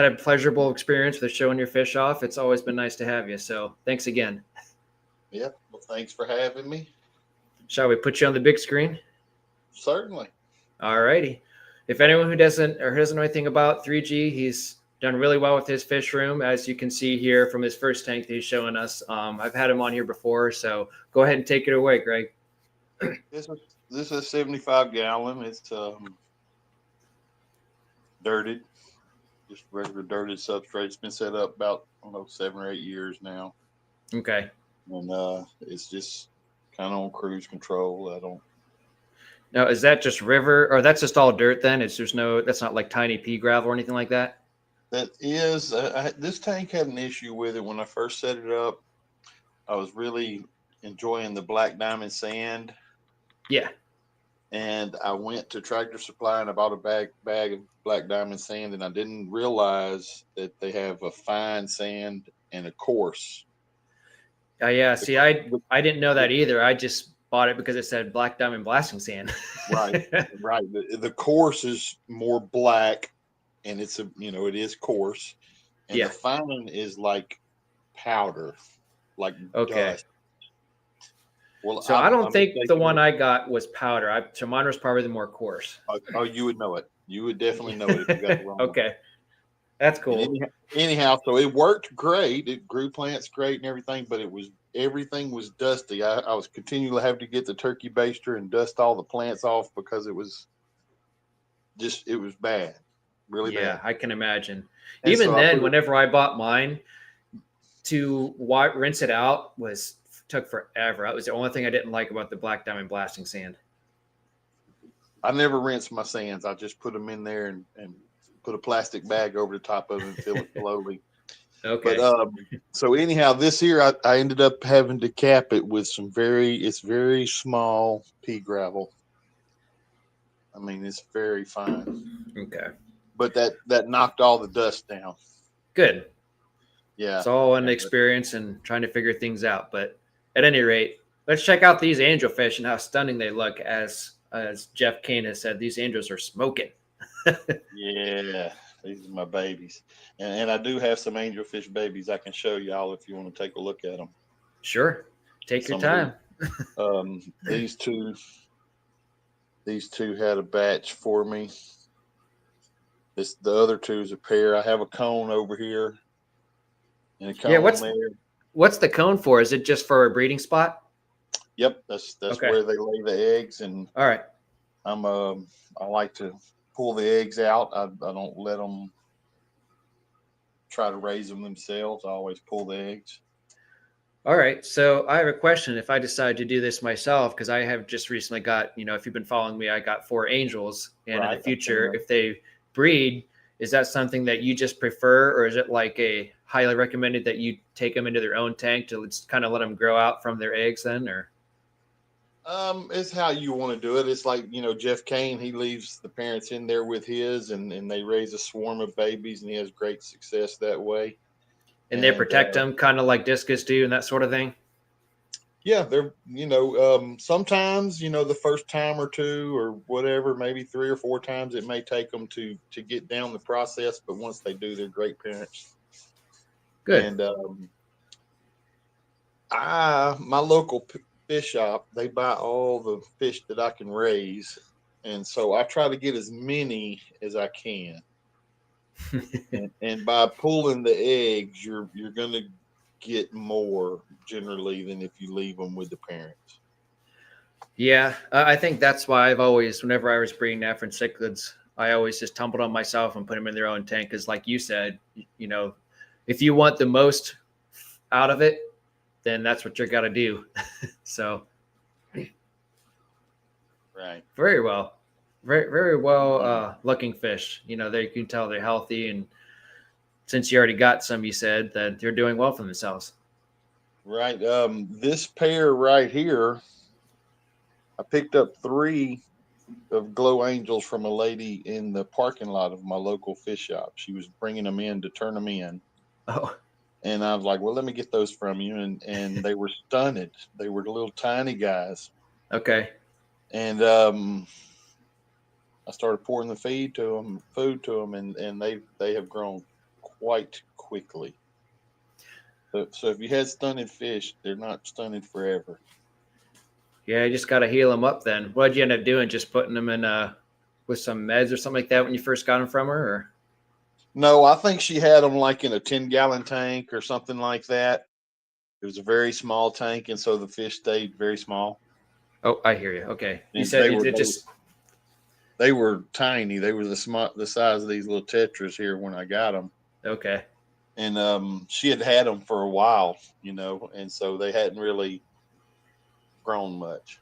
a pleasurable experience with showing your fish off. It's always been nice to have you. So thanks again. Yeah. Well, thanks for having me. Shall we put you on the big screen? Certainly. All righty. If anyone who doesn't know anything about 3G, he's done really well with his fish room, as you can see here from his first tank that he's showing us. I've had him on here before, so go ahead and take it away, Greg. This is 75 gallon. It's dirted, just regular dirted substrate. It's been set up about, I don't know, 7 or 8 years now, Okay. and it's just kind of on cruise control. I don't. Now, is that just river, or that's just all dirt? Then that's not like tiny pea gravel or anything like that. That is, this tank had an issue with it when I first set it up. I was really enjoying the black diamond sand, Yeah. and I went to Tractor Supply and I bought a bag of black diamond sand, and I didn't realize that they have a fine sand and a coarse. Yeah. The, See, I the, I didn't know the, that either. I just bought it because it said black diamond blasting sand. right, right. The coarse is more black, and it is coarse, and the Yeah. fine is like powder, like Okay. dust. Well, So I don't I'm think the mistaken. one I got was powder. So mine was probably the more coarse. Oh, you would know it. You would definitely know it if you got the wrong one. Okay. That's And cool. anyhow, so it worked great. It grew plants great and everything, but everything was dusty. I was continually having to get the turkey baster and dust all the plants off because it was bad, really Yeah, bad. I can imagine. And Even so I then, put it whenever I bought mine, to rinse it out was took forever. That was the only thing I didn't like about the black diamond blasting sand. I never rinse my sands. I just put them in there and put a plastic bag over the top of it and fill it slowly. But Okay. so anyhow, this year I ended up having to cap it with it's very small pea gravel. I mean, it's very fine, Okay. but that knocked all the dust down. Good. Yeah, It's all an and experience and trying to figure things out. But at any rate, let's check out these angelfish and how stunning they look. As Jeff Kane has said, these angels are smoking. yeah, these are my babies, and I do have some angelfish babies I can show y'all if you want to take a look at them. Sure. Take your Some of these, time. um, these two, these two had a batch for me. The other two is a pair. I have a cone over here and a Yeah, cone there. what's the cone for? Is it just for a breeding spot? Yep, that's Okay. where they lay the eggs, and All right. I'm I like to pull the eggs out. I don't let them try to raise them themselves. I always pull the eggs. All right. So I have a question. If I decide to do this myself, because I have just recently got, if you've been following me, I got 4 angels. And in the Right, I've seen future, them. if they breed, is that something that you just prefer, or is it like a highly recommended that you take them into their own tank to just kind of let them grow out from their eggs then? Or It's how you want to do it. It's like, Jeff Kane, he leaves the parents in there with his, and they raise a swarm of babies, and he has great success that way. and they And protect them kind of like discus do and that sort of thing? yeah, they're, sometimes, the first time or two or whatever, maybe 3 or 4 times, it may take them to get down the process, but once they do, they're great parents. Good. And my local fish shop, they buy all the fish that I can raise, and so I try to get as many as I can. And by pulling the eggs, you're going to get more generally than if you leave them with the parents. Yeah, I think that's why I've always, whenever I was breeding Afrin cichlids, I always just tumbled on myself and put them in their own tank. Because, like you said, if you want the most out of it, then that's what you got to do. So, Right. very well, very very well Yeah. looking fish. They you can tell they're healthy, and since you already got some, you said that they're doing well for themselves. Right. This pair right here, I picked up 3 of glow angels from a lady in the parking lot of my local fish shop. She was bringing them in to turn them in. Oh, And I was like, well, let me get those from you. And they were stunted. They were little tiny guys. okay. And I started pouring the food to them, and they have grown quite quickly. So if you had stunted fish, they're not stunted forever. Yeah, you just got to heal them up then. What'd you end up doing? Just putting them in with some meds or something like that when you first got them from her? Or? No, I think she had them like in a 10-gallon tank or something like that. It was a very small tank, and so the fish stayed very small. Oh, I hear you. Okay. You And said it just. they were tiny. They were the size of these little tetras here when I got them. Okay. And she had them for a while, and so they hadn't really grown much.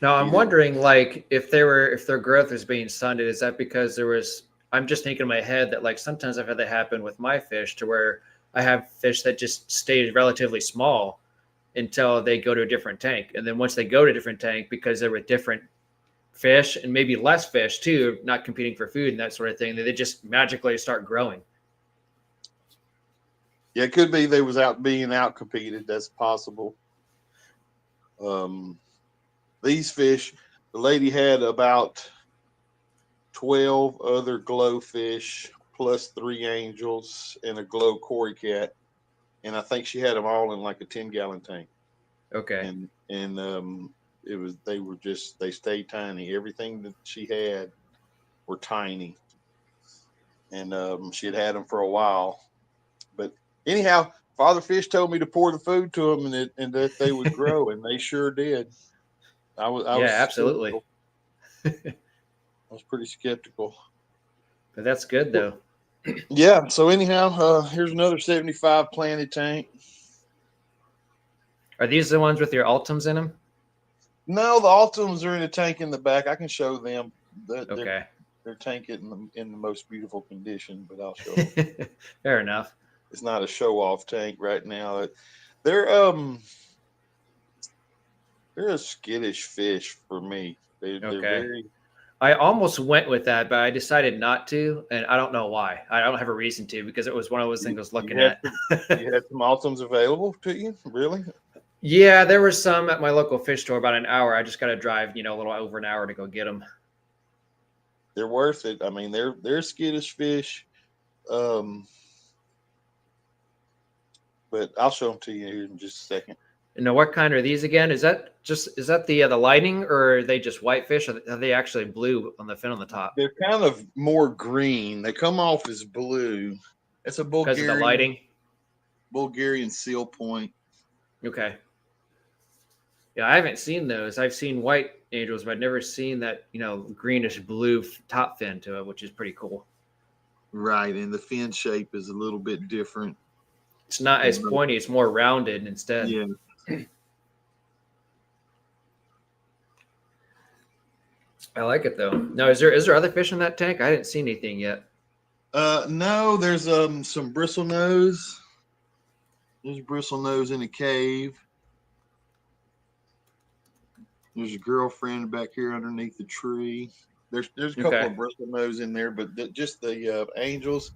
Now I'm Either. wondering, like, if their growth is being stunted, is that because there was? I'm just thinking in my head that like sometimes I've had that happen with my fish to where I have fish that just stay relatively small until they go to a different tank, and then once they go to a different tank because they're with different fish and maybe less fish too, not competing for food and that sort of thing, they just magically start growing. Yeah, it could be they was being out competed. That's possible. These fish, the lady had about 12 other glowfish plus 3 angels and a glow cory cat, and I think she had them all in like a 10-gallon tank. Okay. And they stayed tiny. Everything that she had were tiny, and she had them for a while. But anyhow, Father Fish told me to pour the food to them, and that they would grow, and they sure did. I Yeah, was absolutely. skeptical. I was pretty skeptical. But that's good though. Yeah. So anyhow, here's another 75 planted tank. Are these the ones with your ultims in them? No, the Altums are in a tank in the back. I can show them. Okay. They're tank in the most beautiful condition, but I'll show them. Fair enough. It's not a show off tank right now. They're they're a skittish fish for me. They're Okay. very. I almost went with that, but I decided not to, and I don't know why. I don't have a reason to because it was one of those things I was looking at. You had some Altums available to you, really? Yeah, there were some at my local fish store about an hour. I just got to drive, a little over an hour to go get them. They're worth it. I mean, they're skittish fish. Um, but I'll show them to you here in just a second. Now, what kind are these again? Is that the lighting, or are they just whitefish? Or are they actually blue on the fin on the top? They're kind of more green. They come off as blue. It's a Because of the lighting. Bulgarian seal point. Okay. Yeah, I haven't seen those. I've seen white angels, but I've never seen that greenish blue top fin to it, which is pretty cool. Right, and the fin shape is a little bit different. It's not as pointy; it's more rounded instead. Yeah. I like it though. Now, is there other fish in that tank? I didn't see anything yet. No, there's some bristlenose. There's bristlenose in a cave. There's a girlfriend back here underneath the tree. There's a couple of bristlenose in there, but just the angels,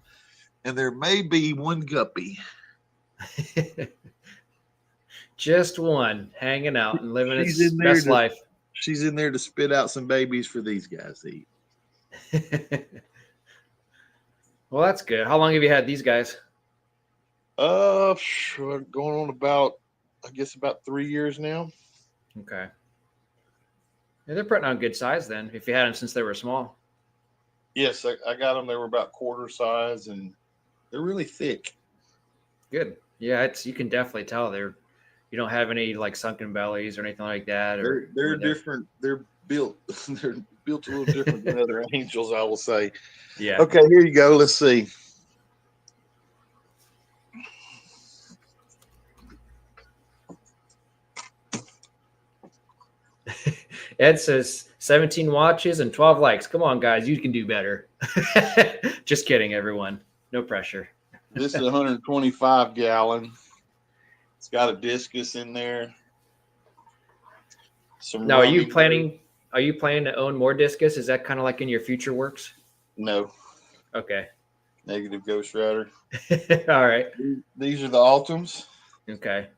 and there may be one guppy. Just one hanging out and living its best life. She's in there to spit out some babies for these guys to eat. Well, that's good. How long have you had these guys? Going on about 3 years now. Okay. Yeah, they're putting on good size then. If you had them since they were small. Yes, I got them. They were about quarter size, and they're really thick. Good. Yeah, you can definitely tell you don't have any like sunken bellies or anything like that. They're different. They're built a little different than other angels, I will say. Yeah. Okay, here you go. Let's see. Ed says 17 watches and 12 likes. Come on, guys. You can do better. Just kidding, everyone. No pressure. This is 125 gallon. It's got a discus in there. Now, are you planning to own more discus? Is that kind of like in your future works? No. Okay. Negative Ghost Rider. All right. These are the Altums. Okay.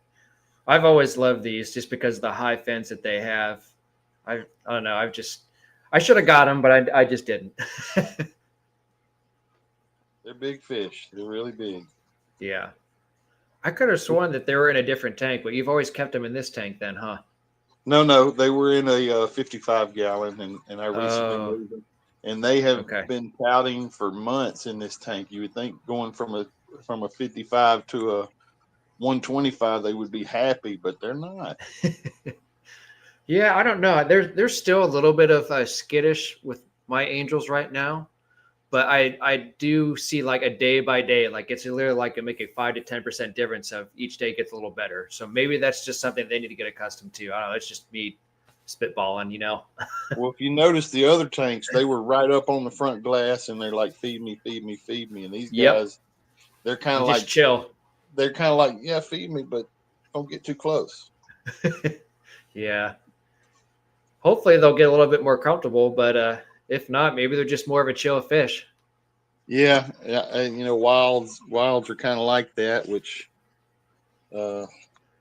I've always loved these just because of the high fins that they have. I don't know. I should have got them, but I just didn't. They're big fish. They're really big. Yeah. I could have sworn that they were in a different tank, but you've always kept them in this tank then, huh? No, they were in a 55 gallon, and I recently Oh, moved them, and they have okay. been pouting for months in this tank. You would think going from a 55 to a 125, they would be happy, but they're not. Yeah, I don't know. There's still a little bit of skittish with my angels right now, but I do see like a day by day, like it's literally like a make a 5 to 10% difference of each day gets a little better. So maybe that's just something they need to get accustomed to. I don't know. It's just me spitballing. Well, if you notice the other tanks, they were right up on the front glass, and they're like, "Feed me, feed me, feed me." And these Yep, guys, they're kind you of just like, chill. "Yeah, feed me, but don't get too close." Yeah. Hopefully they'll get a little bit more comfortable, but if not, maybe they're just more of a chill fish. Yeah, yeah, and wilds are kind of like that. Which, uh,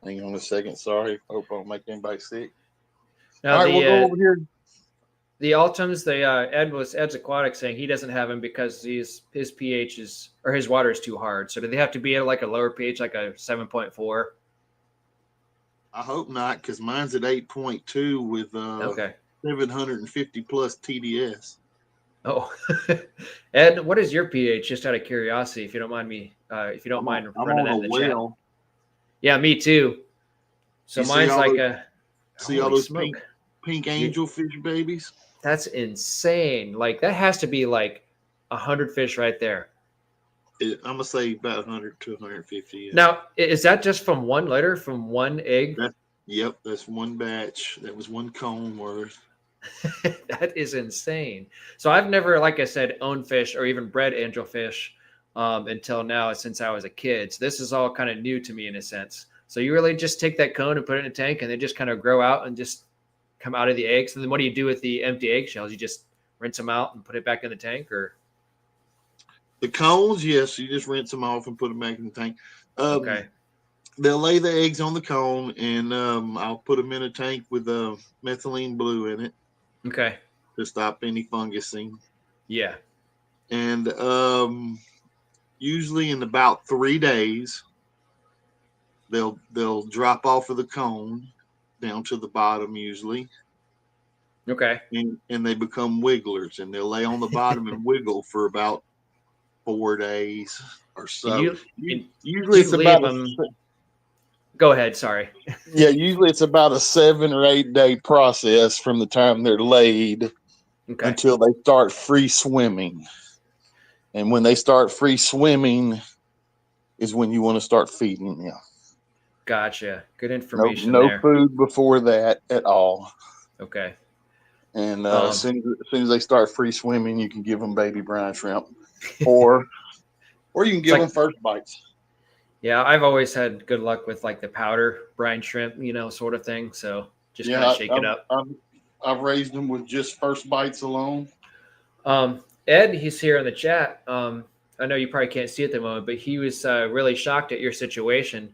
hang on a second. Sorry, hope I don't make anybody sick. Now All right, we'll go over here. the Altums, Ed's Aquatic saying he doesn't have him because his pH is or his water is too hard. So do they have to be at like a lower pH, like a 7.4? I hope not, because mine's at 8.2 with Okay. 750 plus TDS. Oh, Ed, what is your pH? Just out of curiosity, if you don't mind me, if you don't mind I'm running on that a in the chat. well. Yeah, me too. So You see mine's all like those a see all holy those pink smoke. pink You, angelfish babies? that's insane. Like that has to be like 100 fish right there. I'm gonna say about 100 to 150. Yeah. Now, is that just from one litter, from one egg? That Yep, that's one batch. That was one cone worth. That is insane. So I've never, like I said, owned fish or even bred angelfish until now, since I was a kid. So this is all kind of new to me in a sense. So you really just take that cone and put it in a tank, and they just kind of grow out and just come out of the eggs. And then what do you do with the empty eggshells? You just rinse them out and put it back in the tank, or The cones, yes, you just rinse them off and put them back in the tank. okay, They'll lay the eggs on the cone, and I'll put them in a tank with methylene blue in it okay, to stop any fungusing. yeah, And usually in about 3 days, they'll drop off of the cone down to the bottom usually, okay. and they become wigglers, and they'll lay on the bottom and wiggle for about 4 days or And so. you and Usually you it's leave about them. Go ahead. Sorry. usually it's about a 7 or 8 day process from the time they're laid Okay, until they start free swimming. And when they start free swimming is when you want to start feeding them. gotcha. Good No, information no there. food before that at all. Okay. And Um, as soon as they start free swimming, you can give them baby brine shrimp, or you can it's give them like, first bites. yeah, I've always had good luck with like the powder brine shrimp, sort of thing. So just kind of Yeah, shake it up. I've raised them with just first bites alone. Ed, he's here in the chat. I know you probably can't see at the moment, but he was really shocked at your situation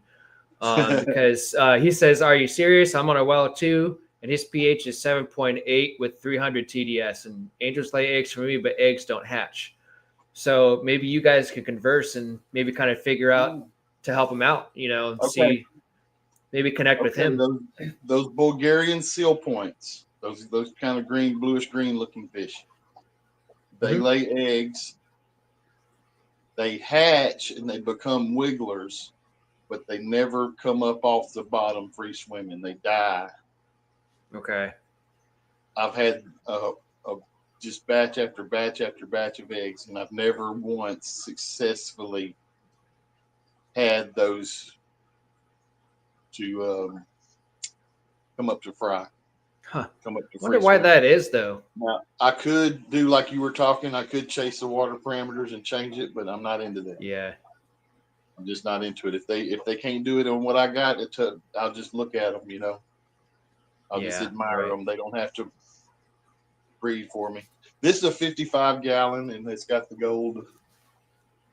because he says, "Are you serious? I'm on a well too, and his pH is 7.8 with 300 TDS, and angels lay eggs for me, but eggs don't hatch." So maybe you guys could converse and maybe kind of figure out to help him out, and Okay, see, maybe connect with okay. him. Those Bulgarian seal points, those kind of bluish green looking fish. They Mhm. lay eggs, they hatch, and they become wigglers, but they never come up off the bottom free swimming. They die. Okay. I've had a just batch after batch after batch of eggs, and I've never once successfully had those to come up to fry, Huh. come up to Wonder free why swimming. that is though. Now, I could do like you were talking. I could chase the water parameters and change it, but I'm not into that. Yeah. I'm just not into it. If they can't do it on what I got, I'll just look at them. I'll just Yeah. admire Right. them. They don't have to breed for me. This is a 55 gallon, and it's got the gold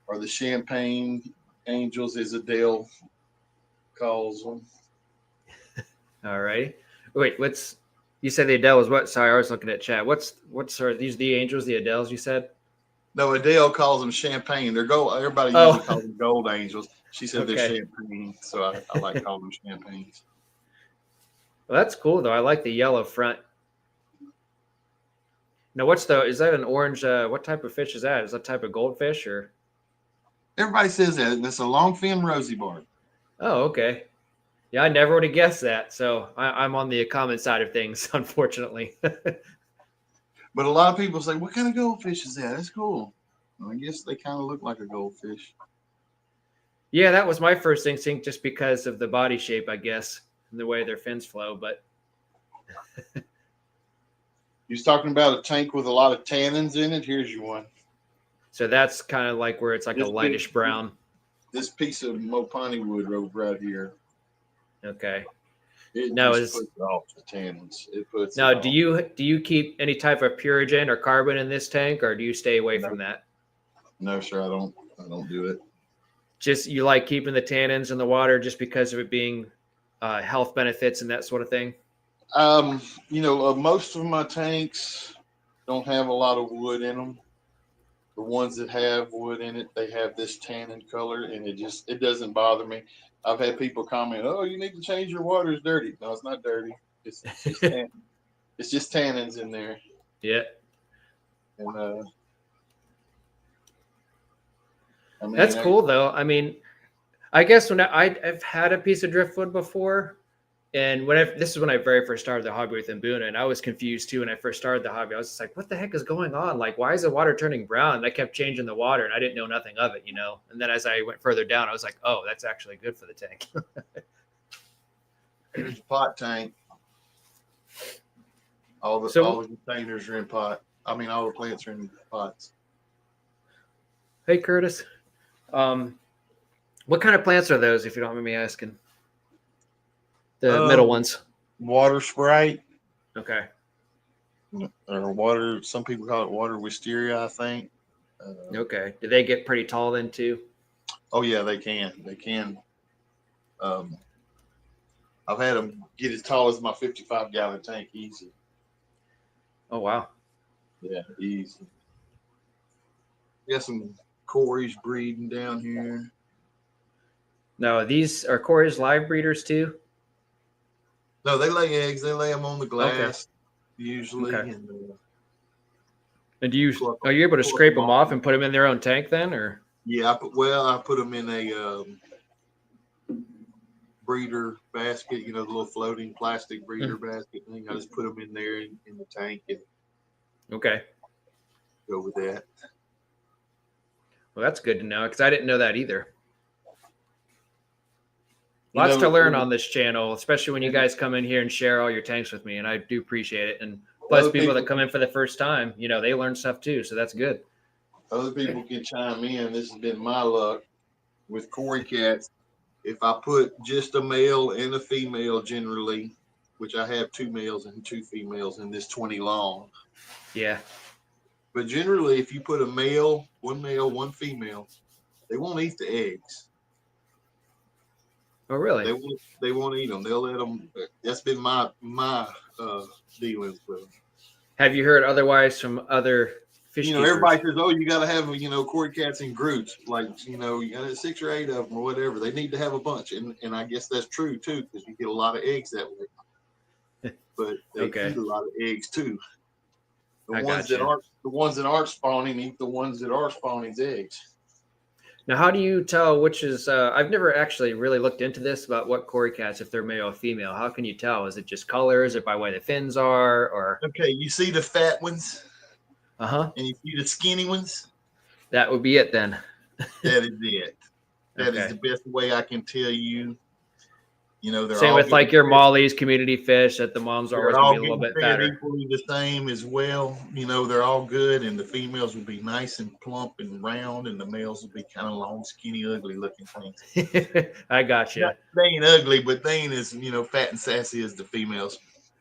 or the champagne angels, as Adele calls them. All right. Wait, You said the Adele was what? Sorry, I was looking at chat. Are these the angels, the Adeles? You said. No, Adele calls them champagne. They're gold. Everybody usually Oh, calls them gold angels. She said they're okay. champagne, so I like calling them champagnes. Well, that's cool though. I like the yellow front. Now, is that an orange? What type of fish is that? Is that type of goldfish or? Everybody says that. It's a longfin rosy barb. Oh, okay. Yeah, I never would have guessed that. So I'm on the common side of things, unfortunately. But a lot of people say, "What kind of goldfish is that?" That's cool. Well, I guess they kind of look like a goldfish. Yeah, that was my first instinct, just because of the body shape, I guess, and the way their fins flow. But You was talking about a tank with a lot of tannins in it. Here's your one. so that's kind of like where it's like a lightish brown. This piece of Mopani wood rope right here. Okay. It Now just puts off the tannins. It puts. Now, it do off. you keep any type of purigen or carbon in this tank, or do you stay away from that? No, sir. I don't do it. Just you like keeping the tannins in the water just because of it being health benefits and that sort of thing? Most of my tanks don't have a lot of wood in them. The ones that have wood in it, they have this tannin color, and it doesn't bother me. I've had people comment, "Oh, you need to change your water. It's dirty." No, it's not dirty. It's just it's just tannins in there. Yeah. And That's cool though. I mean, I guess when I've had a piece of driftwood before, and this is when I very first started the hobby with Mbuna, and I was confused too when I first started the hobby. I was just like, "What the heck is going on? Like, why is the water turning brown?" And I kept changing the water, and I didn't know nothing of it, And then as I went further down, I was like, "Oh, that's actually good for the tank." Here's a pot tank. All the containers are in pot. I mean, all the plants are in pots. Hey, Curtis. What kind of plants are those, if you don't mind me asking? The middle ones. Water Sprite. Okay. Or water. Some people call it water wisteria, I think. Okay. Do they get pretty tall then too? Oh yeah, they can. They can. I've had them get as tall as my 55-gallon tank easy. Oh wow. Yeah, easy. Got some Corey's breeding down here. No, these are Corey's live breeders too. No, they lay eggs. They lay them on the glass usually. Okay. And are you able to scrape them off and put them in their own tank then, or? Yeah, I put them in a breeder basket. The little floating plastic breeder basket thing. I just put them in there in the tank and go with that. Well, that's good to know because I didn't know that either. Lots to learn on this channel, especially when you guys come in here and share all your tanks with me, and I do appreciate it. And plus, people that come in for the first time, they learn stuff too, so that's good. Other people can chime in. This has been my luck with Corey cats. If I put just a male and a female, generally, which I have 2 males and 2 females in this 20 long. Yeah. But generally, if you put one male, 1 female, they won't eat the eggs. Oh, really? They won't eat them. They'll let them. That's been my dealings with them. Have you heard otherwise from other fish keepers? Everybody says, "Oh, you got to have Corey cats in groups, like you got 6 or 8 of them or whatever. They need to have a bunch." And I guess that's true too, because you get a lot of eggs that way. But they eat a lot of eggs too. The ones that aren't spawning eat the ones that are spawning's eggs. Now, how do you tell which is? I've never actually really looked into this about what Corey cats, if they're male or female. How can you tell? Is it just color? Is it by way the fins are? Or okay, you see the fat ones, and you see the skinny ones. That would be it then. That is it. That is the best way I can tell you. They're same all with like your Molly's community fish that the moms are always going to be a little bit fatter. Equally the same as well. They're all good, and the females will be nice and plump and round, and the males will be kind of long, skinny, ugly looking things. I got you. They ain't ugly, but they ain't as fat and sassy as the females.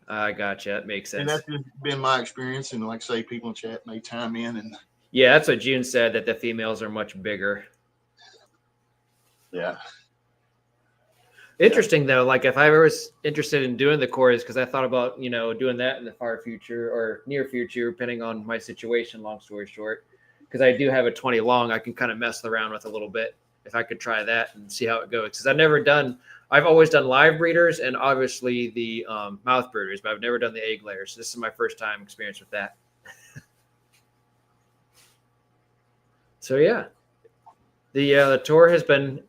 I got you. That makes sense. And that's just been my experience. And like I say, people in chat may chime in. And yeah, that's what June said, that the females are much bigger. Yeah. Interesting though, like if I was interested in doing the chorus, because I thought about doing that in the far future or near future, depending on my situation. Long story short, because I do have a 20 long, I can kind of mess around with a little bit. If I could try that and see how it goes, because I've always done live breeders and obviously the mouth breeders, but I've never done the egg layers. This is my first time experience with that. So yeah, the tour has been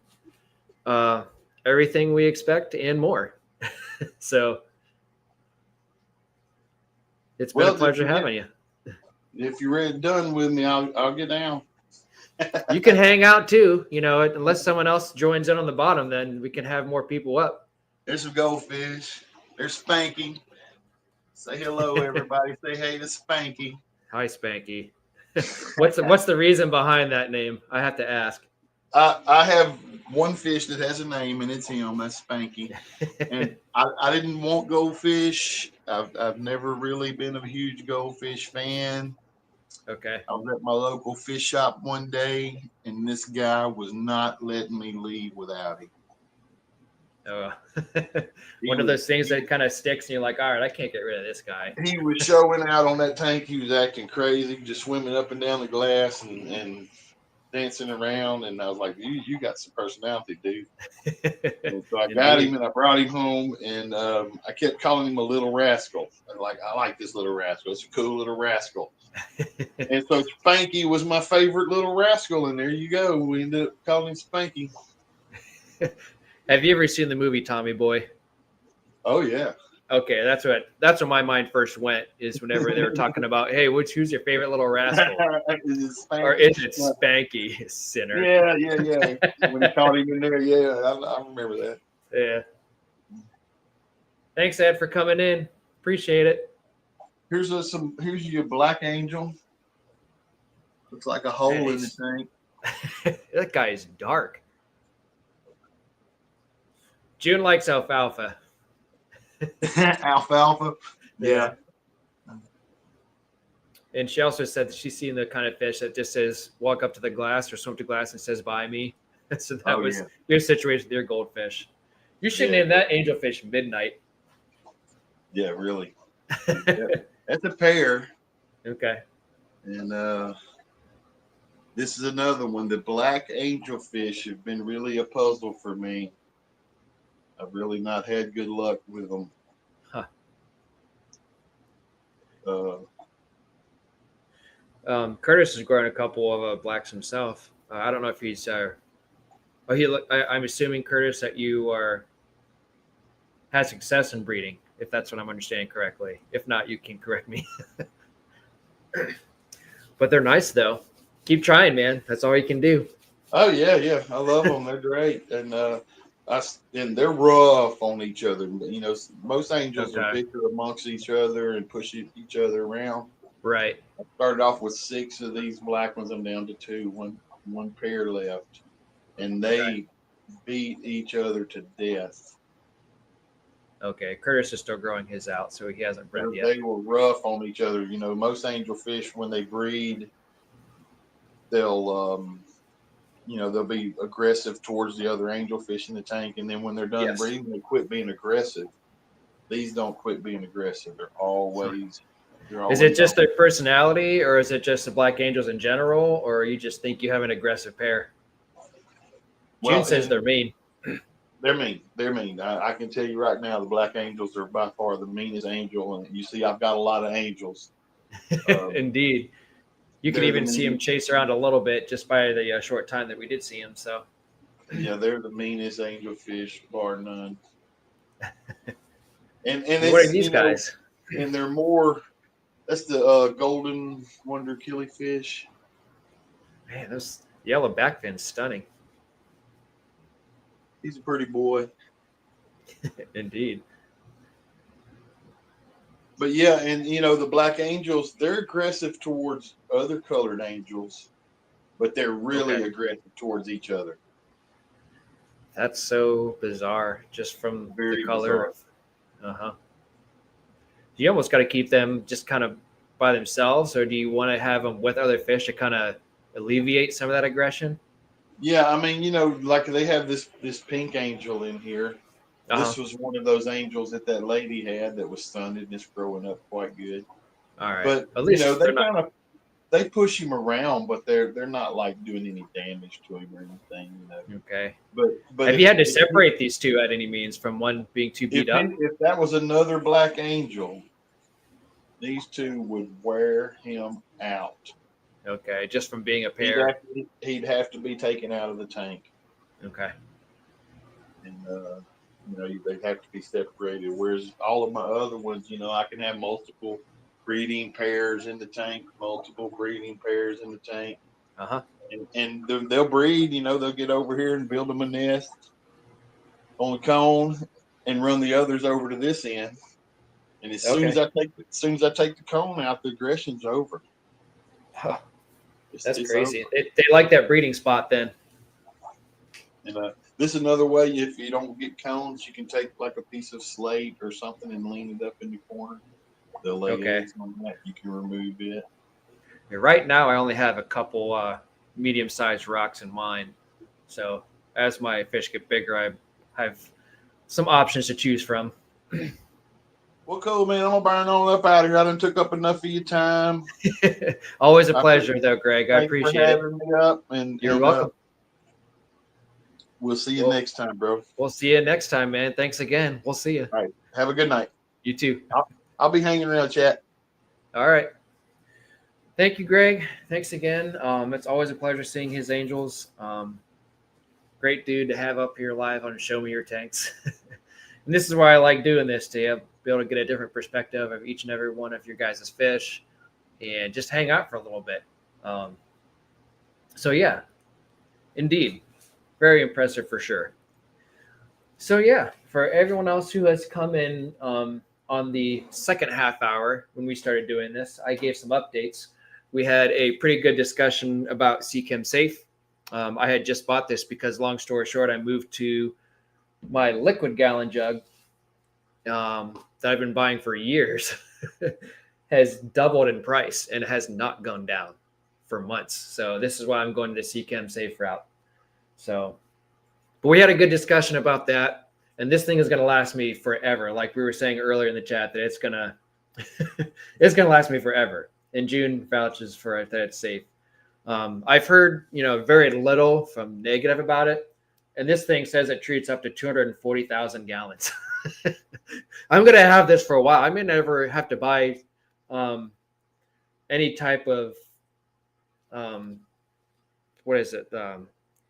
everything we expect and more. So it's been a pleasure having you. If you're ready done with me, I'll get down. You can hang out too, unless someone else joins in on the bottom, then we can have more people up. There's some goldfish. There's Spanky. Say hello, everybody. Say hey to Spanky. Hi, Spanky. What's the reason behind that name? I have to ask. I have one fish that has a name, and it's him. That's Spanky. And I didn't want goldfish. I've never really been a huge goldfish fan. Okay. I was at my local fish shop one day, and this guy was not letting me leave without him. Oh, one of those things that kind of sticks, and you're like, all right, I can't get rid of this guy. He was showing out on that tank. He was acting crazy, just swimming up and down the glass and dancing around. And I was like, you got some personality, dude. And so I got him and I brought him home, and I kept calling him a little rascal. I like this little rascal. It's a cool little rascal. And so Spanky was my favorite little rascal, and there you go. We ended up calling him Spanky. Have you ever seen the movie Tommy Boy? Oh yeah. Okay, that's what my mind first went, is whenever they were talking about, hey, who's your favorite little rascal? Or is it Spanky, sinner? Yeah. When he caught him in there, I remember that. Yeah. Thanks, Ed, for coming in. Appreciate it. Here's your black angel. Looks like a hole in the tank. That guy is dark. June likes alfalfa. Alfalfa. Yeah. And she also said that she's seen the kind of fish that just says walk up to the glass or swim to glass and says buy me. So that was your situation with your goldfish. You should name that angelfish Midnight. Yeah, really. That's a pair. Okay. And this is another one. The black angelfish have been really a puzzle for me. I've really not had good luck with them. Curtis has grown a couple of blacks himself. I don't know if he's. I'm assuming, Curtis, that you had success in breeding, if that's what I'm understanding correctly. If not, you can correct me. But they're nice, though. Keep trying, man. That's all you can do. Oh yeah. I love them. They're great, and they're rough on each other. Most angels are bigger amongst each other and push each other around. Right. I started off with 6 of these black ones. I'm down to 2. One pair left, and they beat each other to death. Okay, Curtis is still growing his out, so he hasn't bred yet. They were rough on each other. Most angelfish, when they breed, they'll be aggressive towards the other angelfish in the tank, and then when they're done breeding, they quit being aggressive. These don't quit being aggressive. They're always. Is it just their personality, or is it just the black angels in general, or you just think you have an aggressive pair? June says they're mean. They're mean. They're mean. I can tell you right now, the black angels are by far the meanest angel. And you see, I've got a lot of angels. Indeed. You can even see him chase around a little bit just by the short time that we did see him. So, yeah, they're the meanest angelfish, bar none. And what are these guys? And they're more. That's the golden wonder killifish. Man, those yellow backfin's stunning. He's a pretty boy. Indeed. But yeah, and the black angels, they're aggressive towards other colored angels, but they're really aggressive towards each other. That's so bizarre, just from the color. You almost got to keep them just kind of by themselves, or do you want to have them with other fish to kind of alleviate some of that aggression? Yeah, I mean, like they have this pink angel in here, Uh-huh. This was one of those angels that lady had that was stunted and it's growing up quite good. All right. But At least they they're not. kind of they push him around, but they're not like doing any damage to him or anything, you know. Okay. But Have you had to separate these two at any means from one being too beat up? if that was another black angel, these two would wear him out. Okay, just from being a He'd pair. he'd have to be taken out of the tank, Okay. and you know they'd have to be separated. Whereas all of my other ones, you know, I can have multiple breeding pairs in the tank, multiple breeding pairs in the tank, Uh-huh. and they'll breed. You know, they'll get over here and build them a nest on the cone, and run the others over to this end. And Okay. as soon as I take the cone out, the aggression's over. Oh, that's It's crazy. over. They like that breeding spot then. And this is another way. If you don't get cones, you can take like a piece of slate or something and lean it up in the corner. They'll lay Okay. eggs on that. You can remove it. Right now, I only have a couple medium-sized rocks in mine. So as my fish get bigger, I have some options to choose from. Well, cool, man. I'm gonna burn on up out of here. I done took up enough of your time. Always a pleasure, though, Greg. I Thanks for appreciate it. having me up, and You're welcome. we'll see you Well, next time, bro. we'll see you next time, man. Thanks again. We'll see you. All right. Have a good night. You too. I'll be hanging around, chat. All right. Thank you, Greg. Thanks again. It's always a pleasure seeing his angels. Great dude to have up here live on Show Me Your Tanks. And this is why I like doing this, to be able to get a different perspective of each and every one of your guys' fish and just hang out for a little bit. So, yeah, indeed. Very impressive for sure. So, yeah, for everyone else who has come in on the second half hour when we started doing this, I gave some updates. We had a pretty good discussion about Seachem Safe. I had just bought this because, long story short, I moved to my liquid gallon jug that I've been buying for years has doubled in price and has not gone down for months. So this is why I'm going to the Seachem Safe route. So, but we had a good discussion about that. And this thing is going to last me forever. Like we were saying earlier in the chat, that it's going to last me forever. And June vouches for it that it's safe. I've heard, very little from negative about it. And this thing says it treats up to 240,000 gallons. I'm going to have this for a while. I may never have to buy any type of,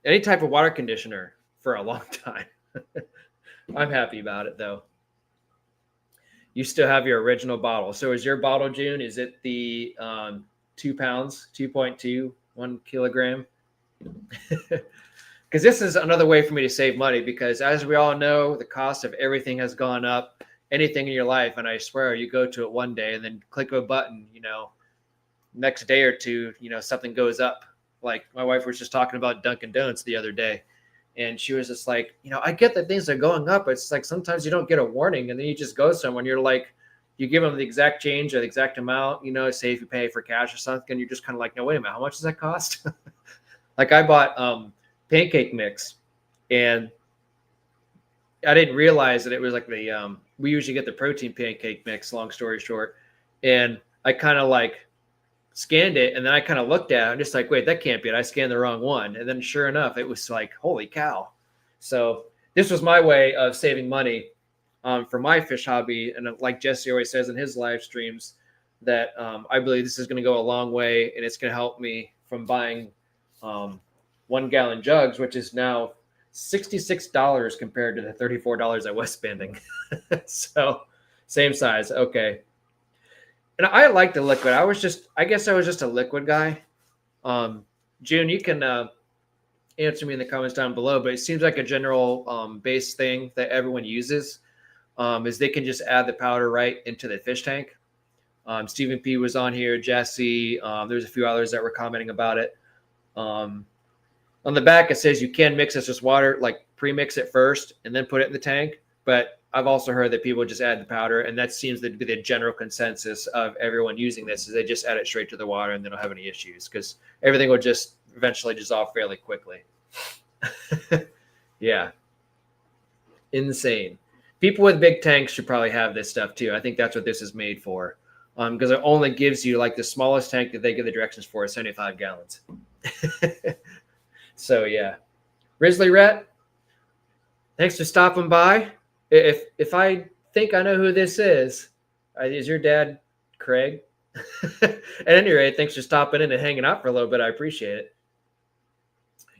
any type of water conditioner for a long time. I'm happy about it, though. You still have your original bottle. So is your bottle, June, is it the 2 pounds, 2.2, 1 kilogram? Because this is another way for me to save money, because as we all know, the cost of everything has gone up. Anything in your life, and I swear you go to it one day and then click a button, next day or two, something goes up. Like my wife was just talking about Dunkin' Donuts the other day, and she was just like, I get that things are going up. But it's like sometimes you don't get a warning, and then you just go somewhere and you're like, you give them the exact change or the exact amount, say if you pay for cash or something, you're just kind of like, no, wait a minute, how much does that cost? Like I bought pancake mix, and I didn't realize that it was like the we usually get the protein pancake mix, long story short. And I kind of like scanned it, and then I kind of looked at it. I'm just like, wait, that can't be it. I scanned the wrong one. And then sure enough, it was like, holy cow. So this was my way of saving money for my fish hobby. And like Jesse always says in his live streams, that I believe this is going to go a long way, and it's going to help me from buying 1 gallon jugs, which is now $66 compared to the $34 I was spending. So same size. Okay. And I like the liquid. I guess I was just a liquid guy. June, you can answer me in the comments down below, but it seems like a general base thing that everyone uses is they can just add the powder right into the fish tank. Stephen P was on here, Jesse. There's a few others that were commenting about it. On the back, it says you can mix this with water, like pre-mix it first and then put it in the tank. But I've also heard that people just add the powder, and that seems to be the general consensus of everyone using this, is they just add it straight to the water and they don't have any issues because everything will just eventually dissolve fairly quickly. Yeah. Insane. people with big tanks should probably have this stuff too. I think that's what this is made for. Because it only gives you like the smallest tank that they give the directions for is 75 gallons. So yeah. Grizzly Rat, thanks for stopping by. If I think I know who this is your dad Craig? At any rate, thanks for stopping in and hanging out for a little bit. I appreciate it.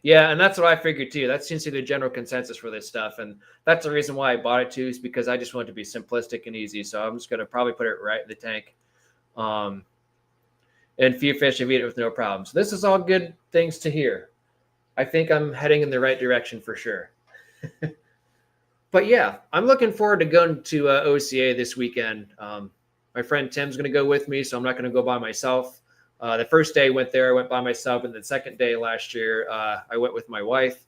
Yeah, and that's what I figured too. That seems to be the general consensus for this stuff, and that's the reason why I bought it too, is because I just want it to be simplistic and easy. So I'm just going to probably put it right in the tank. And few fish have eaten it with no problems. This is all good things to hear. I think I'm heading in the right direction for sure. But yeah, I'm looking forward to going to OCA this weekend. My friend Tim's going to go with me, so I'm not going to go by myself. The first day I went there, I went by myself, and the second day last year, I went with my wife,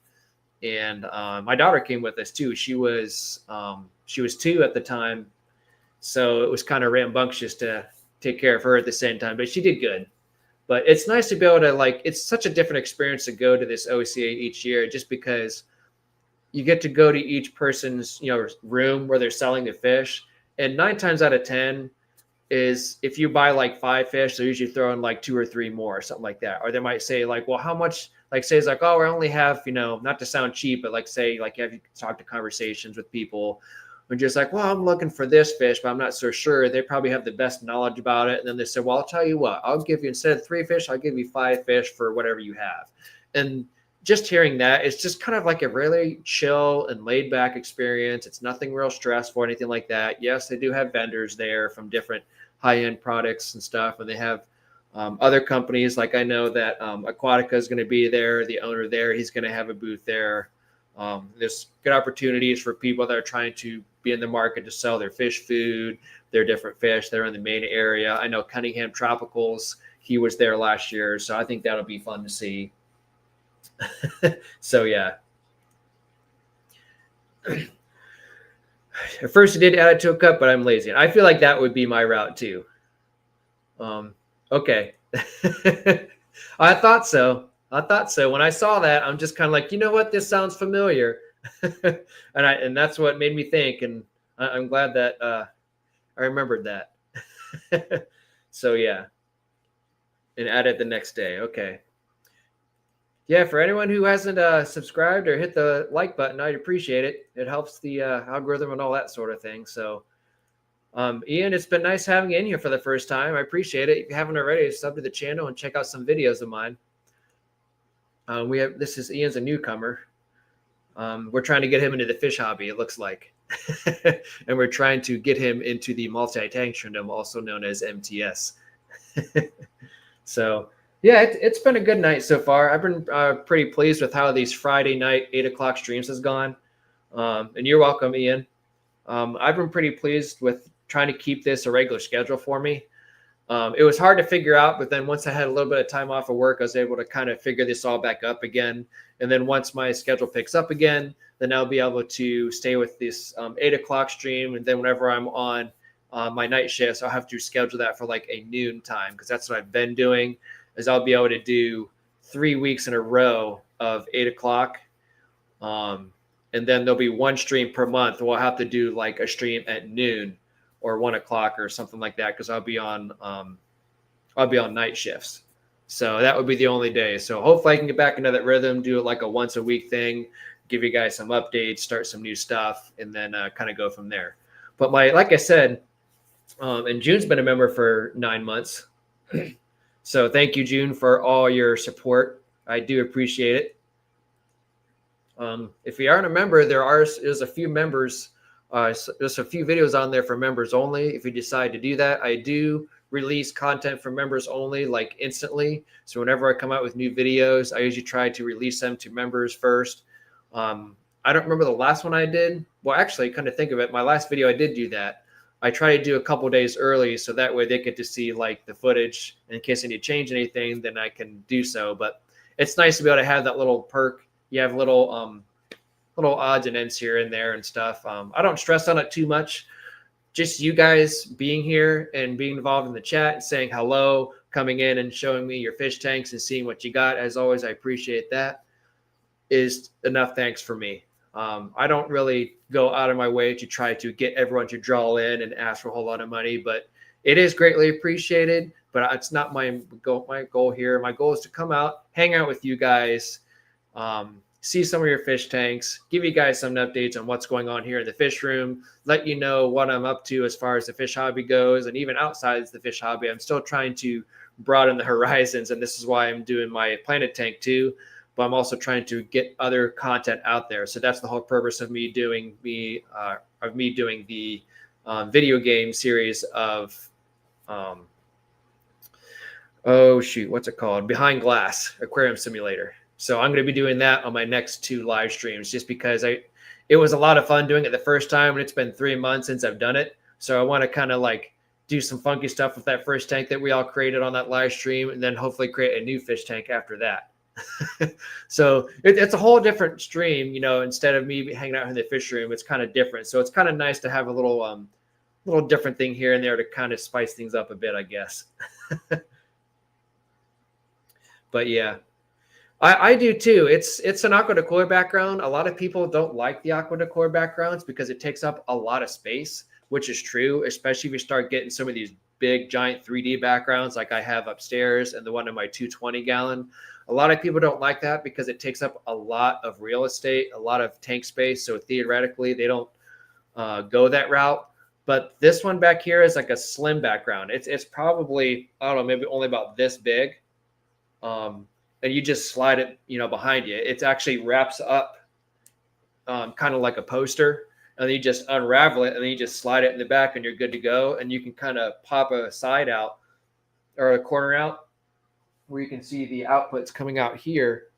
and my daughter came with us too. She was 2 at the time, so it was kind of rambunctious to take care of her at the same time, but she did good. But it's nice to be able to it's such a different experience to go to this OCA each year, just because you get to go to each person's room where they're selling the fish, and 9 times out of 10 is if you buy like 5 fish, they're usually throwing like 2 or 3 more or something like that. Or they might say like, well, how much, say it's like, oh, I only have, not to sound cheap, but say you have to talk to conversations with people and just like, well, I'm looking for this fish, but I'm not so sure. They probably have the best knowledge about it. And then they say, well, I'll tell you what, I'll give you, instead of 3 fish, I'll give you 5 fish for whatever you have. And just hearing that, it's just kind of like a really chill and laid back experience. It's nothing real stressful or anything like that. Yes, they do have vendors there from different high-end products and stuff, and they have other companies. Like I know that Aquatica is going to be there. The owner there, he's going to have a booth there. There's good opportunities for people that are trying to be in the market to sell their fish food, their different fish. They're in the main area. I know Cunningham Tropicals, he was there last year, so I think that'll be fun to see. So yeah. At first I did add it to a cup, but I'm lazy. I feel like that would be my route too. Okay. I thought so. When I saw that, I'm just kind of like, you know what? This sounds familiar. and that's what made me think. And I'm glad that I remembered that. So yeah. And add it the next day. Okay. Yeah, for anyone who hasn't subscribed or hit the like button, I'd appreciate it. It helps the algorithm and all that sort of thing. So, Ian, it's been nice having you in here for the first time. I appreciate it. If you haven't already, sub to the channel and check out some videos of mine. This is Ian's a newcomer. We're trying to get him into the fish hobby, it looks like. And we're trying to get him into the multi-tank shrimp, also known as MTS. So, yeah, it's been a good night so far. I've been pretty pleased with how these Friday night 8 o'clock streams has gone. And you're welcome, Ian. I've been pretty pleased with trying to keep this a regular schedule for me. It was hard to figure out, but then once I had a little bit of time off of work, I was able to kind of figure this all back up again. And then once my schedule picks up again, then I'll be able to stay with this 8 o'clock stream. And then whenever I'm on my night shifts, I'll have to schedule that for like a noon time, because that's what I've been doing. Is I'll be able to do 3 weeks in a row of 8 o'clock. And then there'll be 1 stream per month. We'll have to do like a stream at noon or 1 o'clock or something like that, because I'll be on night shifts. So that would be the only day. So hopefully I can get back into that rhythm, do it like a once a week thing, give you guys some updates, start some new stuff, and then kind of go from there. But like I said, and June's been a member for 9 months. So thank you, June, for all your support. I do appreciate it. If you aren't a member, there's a few members. There's a few videos on there for members only. If you decide to do that, I do release content for members only, like instantly. So whenever I come out with new videos, I usually try to release them to members first. I don't remember the last one I did. Well, actually, kind of think of it, my last video I did do that. I try to do a couple days early, so that way they get to see like the footage. In case I need to change anything, then I can do so. But it's nice to be able to have that little perk. You have little odds and ends here and there and stuff. I don't stress on it too much. Just you guys being here and being involved in the chat and saying hello, coming in and showing me your fish tanks and seeing what you got. As always, I appreciate that. Is enough thanks for me. I don't really go out of my way to try to get everyone to draw in and ask for a whole lot of money, but it is greatly appreciated. But it's not my goal. My goal here, my goal is to come out, hang out with you guys, see some of your fish tanks, give you guys some updates on what's going on here in the fish room, let you know what I'm up to as far as the fish hobby goes, and even outside the fish hobby, I'm still trying to broaden the horizons, and this is why I'm doing my planet tank too. But I'm also trying to get other content out there. So that's the whole purpose of me doing the video game series of oh shoot, what's it called? Behind Glass Aquarium Simulator. So I'm going to be doing that on my next 2 live streams, just because it was a lot of fun doing it the first time, and it's been 3 months since I've done it. So I want to kind of like do some funky stuff with that first tank that we all created on that live stream, and then hopefully create a new fish tank after that. So it's a whole different stream, instead of me hanging out in the fish room, it's kind of different. So it's kind of nice to have a little different thing here and there to kind of spice things up a bit, I guess. But yeah, I do too. It's an aqua decor background. A lot of people don't like the aqua decor backgrounds because it takes up a lot of space, which is true, especially if you start getting some of these big giant 3D backgrounds like I have upstairs and the one in my 220 gallon. A lot of people don't like that because it takes up a lot of real estate, a lot of tank space. So theoretically, they don't go that route. But this one back here is like a slim background. It's probably, I don't know, maybe only about this big. And you just slide it, behind you. It actually wraps up kind of like a poster. And then you just unravel it, and then you just slide it in the back, and you're good to go. And you can kind of pop a side out or a corner out where you can see the outputs coming out here,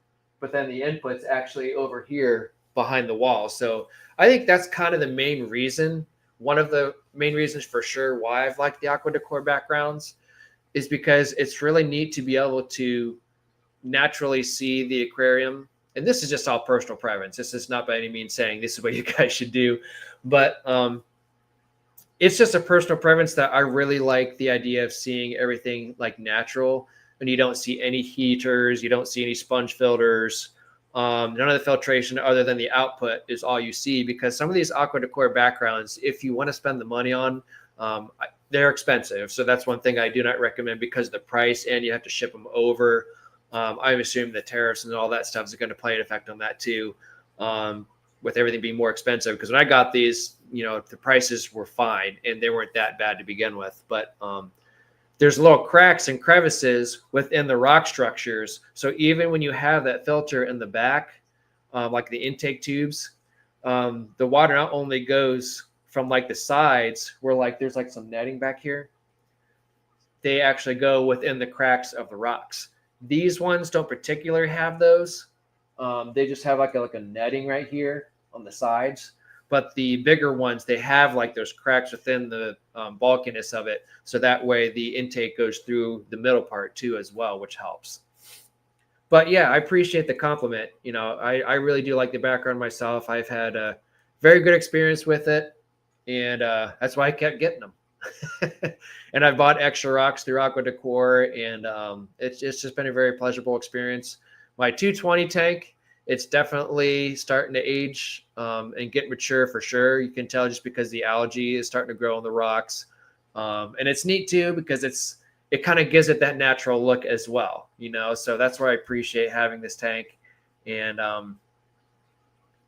but then the inputs actually over here behind the wall. So I think that's kind of the main reason, one of the main reasons for sure why I've liked the aqua decor backgrounds, is because it's really neat to be able to naturally see the aquarium. And this is just all personal preference. This is not by any means saying this is what you guys should do, but it's just a personal preference that I really like the idea of seeing everything like natural, and you don't see any heaters, you don't see any sponge filters, none of the filtration other than the output is all you see. Because some of these aqua decor backgrounds, if you want to spend the money on, they're expensive. So that's one thing I do not recommend because of the price, and you have to ship them over. I assume the tariffs and all that stuff is going to play an effect on that too, with everything being more expensive. Because when I got these, the prices were fine and they weren't that bad to begin with. But there's little cracks and crevices within the rock structures. So even when you have that filter in the back, like the intake tubes, the water not only goes from like the sides where like there's like some netting back here, they actually go within the cracks of the rocks. These ones don't particularly have those. They just have like a netting right here on the sides. But the bigger ones, they have like those cracks within the bulkiness of it. So that way the intake goes through the middle part too as well, which helps. But yeah, I appreciate the compliment. I really do like the background myself. I've had a very good experience with it. And that's why I kept getting them. And I've bought extra rocks through Aqua Decor, and it's just been a very pleasurable experience. My 220 tank, it's definitely starting to age and get mature for sure. You can tell just because the algae is starting to grow in the rocks. And it's neat too because it kind of gives it that natural look as well, so that's why I appreciate having this tank. And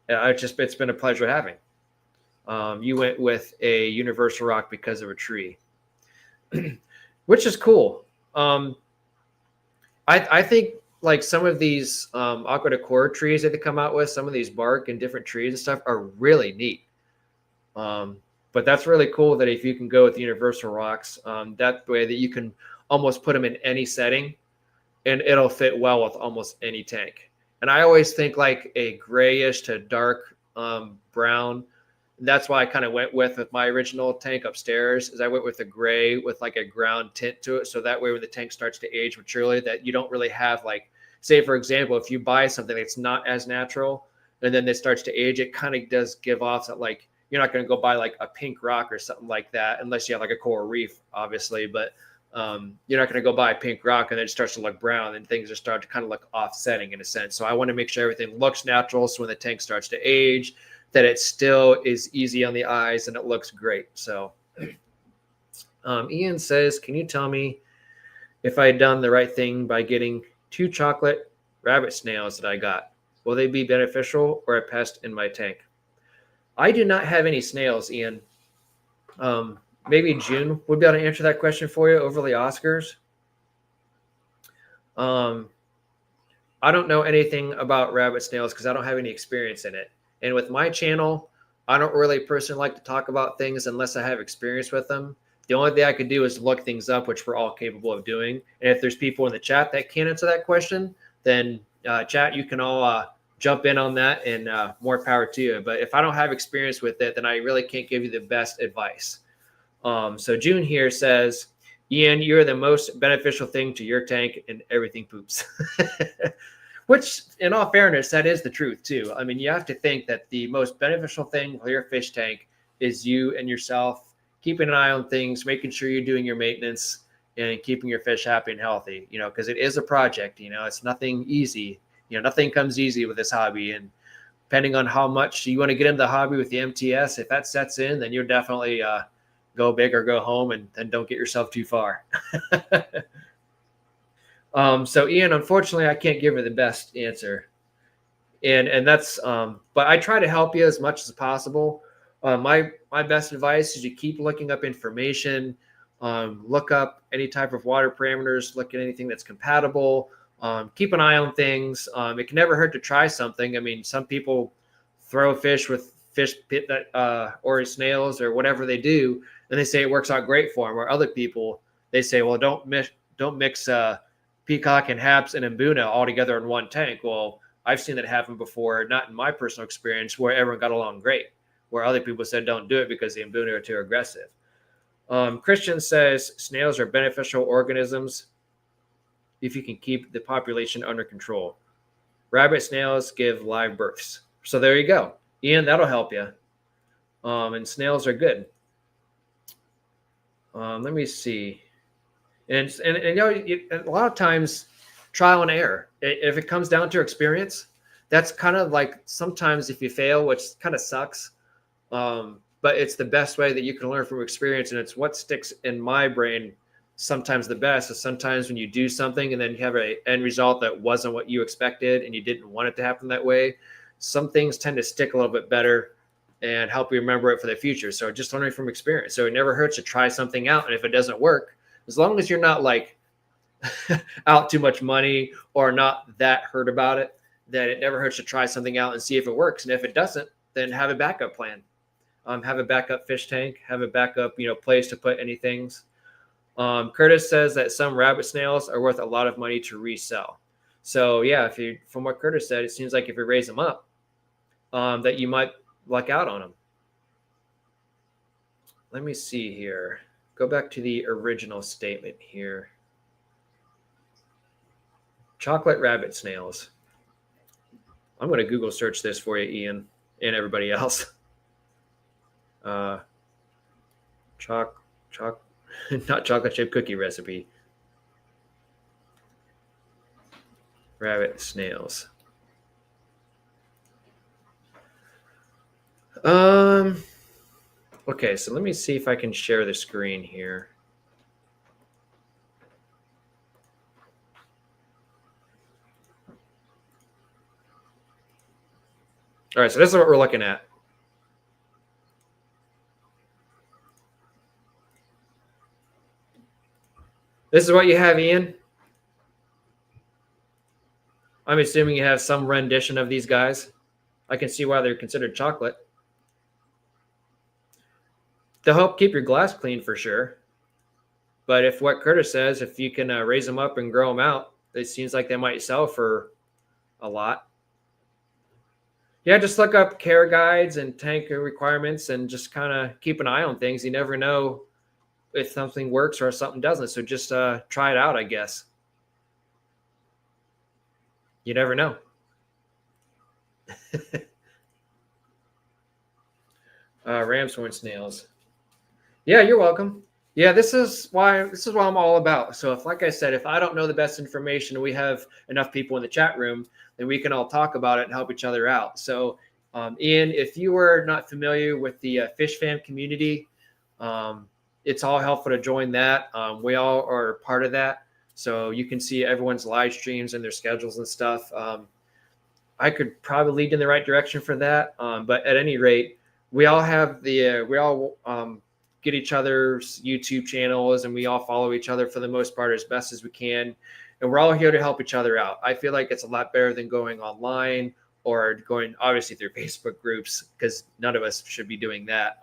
it's been a pleasure having. You went with a universal rock because of a tree, which is cool. I think like some of these aqua decor trees that they come out with, some of these bark and different trees and stuff are really neat. But that's really cool that if you can go with universal rocks, that way that you can almost put them in any setting and it'll fit well with almost any tank. And I always think like a grayish to dark brown. That's why I kind of went with my original tank upstairs, is I went with a gray with like a ground tint to it. So that way when the tank starts to age maturely, that you don't really have like, say, for example, if you buy something that's not as natural and then it starts to age, it kind of does give off that like, you're not going to go buy like a pink rock or something like that, unless you have like a coral reef, obviously. But You're not going to go buy a pink rock and then it starts to look brown and things are starting to kind of look offsetting in a sense. So I want to make sure everything looks natural. So when the tank starts to age, that it still is easy on the eyes and it looks great. So Ian says, can you tell me if I had done the right thing by getting 2 chocolate rabbit snails that I got? Will they be beneficial or a pest in my tank? I do not have any snails, Ian. Maybe June would be able to answer that question for you over the Oscars. I don't know anything about rabbit snails because I don't have any experience in it. And with my channel, I don't really personally like to talk about things unless I have experience with them. The only thing I could do is look things up, which we're all capable of doing. And if there's people in the chat that can answer that question, then chat, you can all jump in on that, and more power to you. But if I don't have experience with it, then I really can't give you the best advice. So June here says, Ian, you're the most beneficial thing to your tank and everything poops. Which, in all fairness, that is the truth too. I mean, you have to think that the most beneficial thing for your fish tank is you and yourself keeping an eye on things, making sure you're doing your maintenance and keeping your fish happy and healthy, because it is a project, it's nothing easy. Nothing comes easy with this hobby. And depending on how much you want to get into the hobby with the MTS, if that sets in, then you're definitely go big or go home, and don't get yourself too far. So Ian, unfortunately, I can't give you the best answer, and that's but I try to help you as much as possible. My best advice is you keep looking up information, look up any type of water parameters, look at anything that's compatible, keep an eye on things. It can never hurt to try something. I mean, some people throw fish with fish pit that or snails or whatever they do, and they say it works out great for them. Or other people, they say, well, don't mix peacock and haps and mbuna all together in one tank. Well, I've seen that happen before, not in my personal experience, where everyone got along great, where other people said don't do it because the mbuna are too aggressive. Christian says snails are beneficial organisms if you can keep the population under control. Rabbit snails give live births. So there you go. Ian, that'll help you. And snails are good. Let me see. And a lot of times, trial and error. If it comes down to experience, that's kind of like sometimes if you fail, which kind of sucks, but it's the best way that you can learn from experience, and it's what sticks in my brain sometimes the best. Is sometimes when you do something and then you have an end result that wasn't what you expected and you didn't want it to happen that way. Some things tend to stick a little bit better and help you remember it for the future. So just learning from experience. So it never hurts to try something out, and if it doesn't work, as long as you're not like out too much money or not that hurt about it, then it never hurts to try something out and see if it works. And if it doesn't, then have a backup plan. Have a backup fish tank, have a backup, place to put any things. Curtis says that some rabbit snails are worth a lot of money to resell. So yeah, from what Curtis said, it seems like if you raise them up, that you might luck out on them. Let me see here. Go back to the original statement here. Chocolate rabbit snails. I'm going to Google search this for you, Ian, and everybody else. Not chocolate chip cookie recipe. Rabbit snails. Okay, so let me see if I can share the screen here. All right, so this is what we're looking at. This is what you have, Ian. I'm assuming you have some rendition of these guys. I can see why they're considered chocolate. They'll help keep your glass clean for sure. But if what Curtis says, if you can raise them up and grow them out, it seems like they might sell for a lot. Yeah, just look up care guides and tank requirements and just kind of keep an eye on things. You never know if something works or if something doesn't. So just try it out, I guess. You never know. Ram's horn snails. Yeah, you're welcome. Yeah, this is what I'm all about. So if, like I said, if I don't know the best information, we have enough people in the chat room, then we can all talk about it and help each other out. So, Ian, if you are not familiar with the Fish Fam community, um, it's all helpful to join that. We all are part of that, so you can see everyone's live streams and their schedules and stuff. I could probably lead in the right direction for that. But at any rate, we all get each other's YouTube channels, and we all follow each other for the most part as best as we can. And we're all here to help each other out. I feel like it's a lot better than going online or going obviously through Facebook groups, because none of us should be doing that.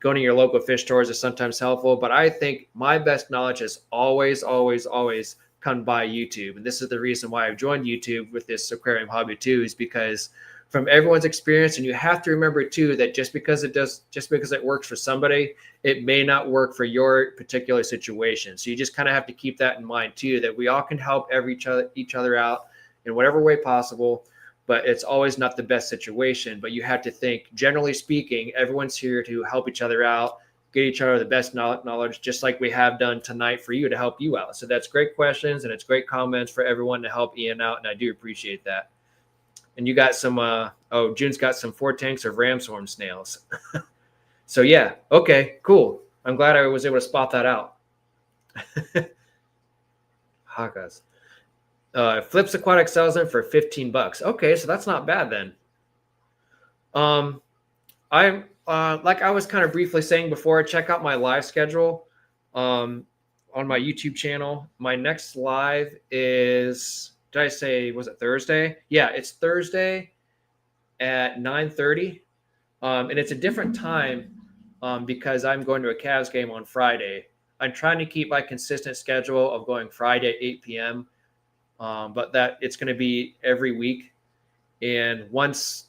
Going to your local fish stores is sometimes helpful, but I think my best knowledge has always, always, always come by YouTube. And this is the reason why I've joined YouTube with this aquarium hobby too, is because from everyone's experience, and you have to remember too that just because it works for somebody, it may not work for your particular situation. So you just kind of have to keep that in mind too, that we all can help each other out in whatever way possible, but it's always not the best situation. But you have to think, generally speaking, everyone's here to help each other out, get each other the best knowledge, just like we have done tonight for you to help you out. So that's great questions, and it's great comments for everyone to help Ian out, and I do appreciate that. And you got some, June's got some 4 tanks of ram's horn snails. So yeah, okay, cool. I'm glad I was able to spot that out. Hakas. Flips Aquatic sells them for $15. Okay, so that's not bad then. I'm like I was kind of briefly saying before, check out my live schedule on my YouTube channel. My next live is, did I say, was it Thursday? Yeah, it's Thursday at 9:30. And it's a different time because I'm going to a Cavs game on Friday. I'm trying to keep my consistent schedule of going Friday at 8 p.m. But that it's going to be every week. And once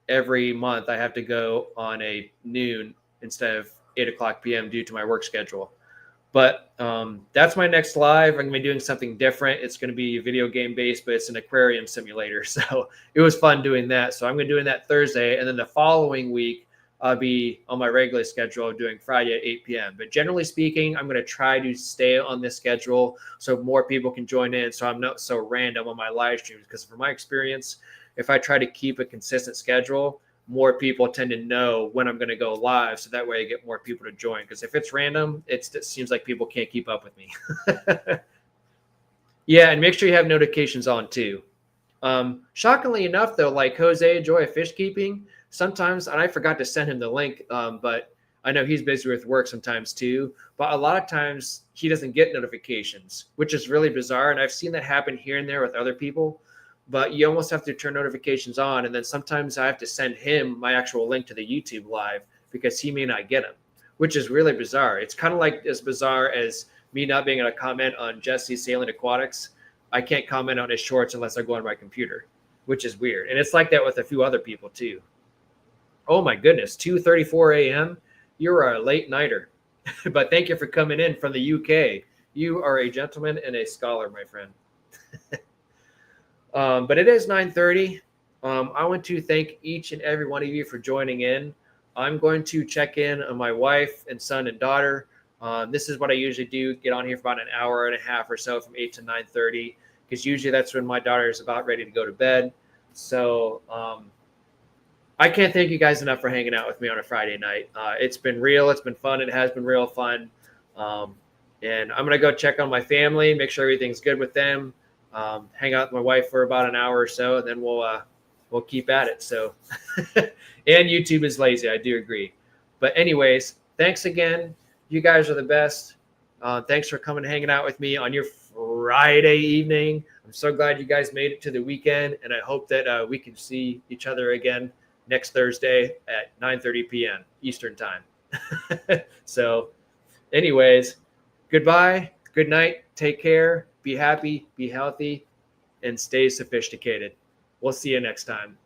every month, I have to go on a noon instead of 8 o'clock p.m. due to my work schedule. But that's my next live. I'm going to be doing something different. It's going to be video game based, but it's an aquarium simulator. So it was fun doing that. So I'm going to be doing that Thursday. And then the following week, I'll be on my regular schedule doing Friday at 8 p.m. But generally speaking, I'm going to try to stay on this schedule so more people can join in. So I'm not so random on my live streams, because from my experience, if I try to keep a consistent schedule, more people tend to know when I'm going to go live. So that way I get more people to join. Because if it's random, it seems like people can't keep up with me. Yeah, and make sure you have notifications on too. Shockingly enough, though, like Jose, Joy of Fish Keeping, sometimes, and I forgot to send him the link, but I know he's busy with work sometimes too. But a lot of times he doesn't get notifications, which is really bizarre. And I've seen that happen here and there with other people. But you almost have to turn notifications on. And then sometimes I have to send him my actual link to the YouTube live because he may not get them, which is really bizarre. It's kind of like as bizarre as me not being able to comment on Jesse's Sailing Aquatics. I can't comment on his shorts unless I go on my computer, which is weird. And it's like that with a few other people too. Oh my goodness, 2:34 a.m. You're a late nighter. But thank you for coming in from the UK. You are a gentleman and a scholar, my friend. But it is 9:30. I want to thank each and every one of you for joining in. I'm going to check in on my wife and son and daughter. This is what I usually do, get on here for about an hour and a half or so from 8 to 9:30, because usually that's when my daughter is about ready to go to bed. So I can't thank you guys enough for hanging out with me on a Friday night. It's been real. It's been fun. It has been real fun. And I'm going to go check on my family, make sure everything's good with them. Hang out with my wife for about an hour or so, and then we'll keep at it. So, and YouTube is lazy. I do agree. But anyways, thanks again. You guys are the best. Thanks for coming and hanging out with me on your Friday evening. I'm so glad you guys made it to the weekend, and I hope that we can see each other again next Thursday at 9:30 p.m. Eastern time. So anyways, goodbye, good night, take care, be happy, be healthy, and stay sophisticated. We'll see you next time.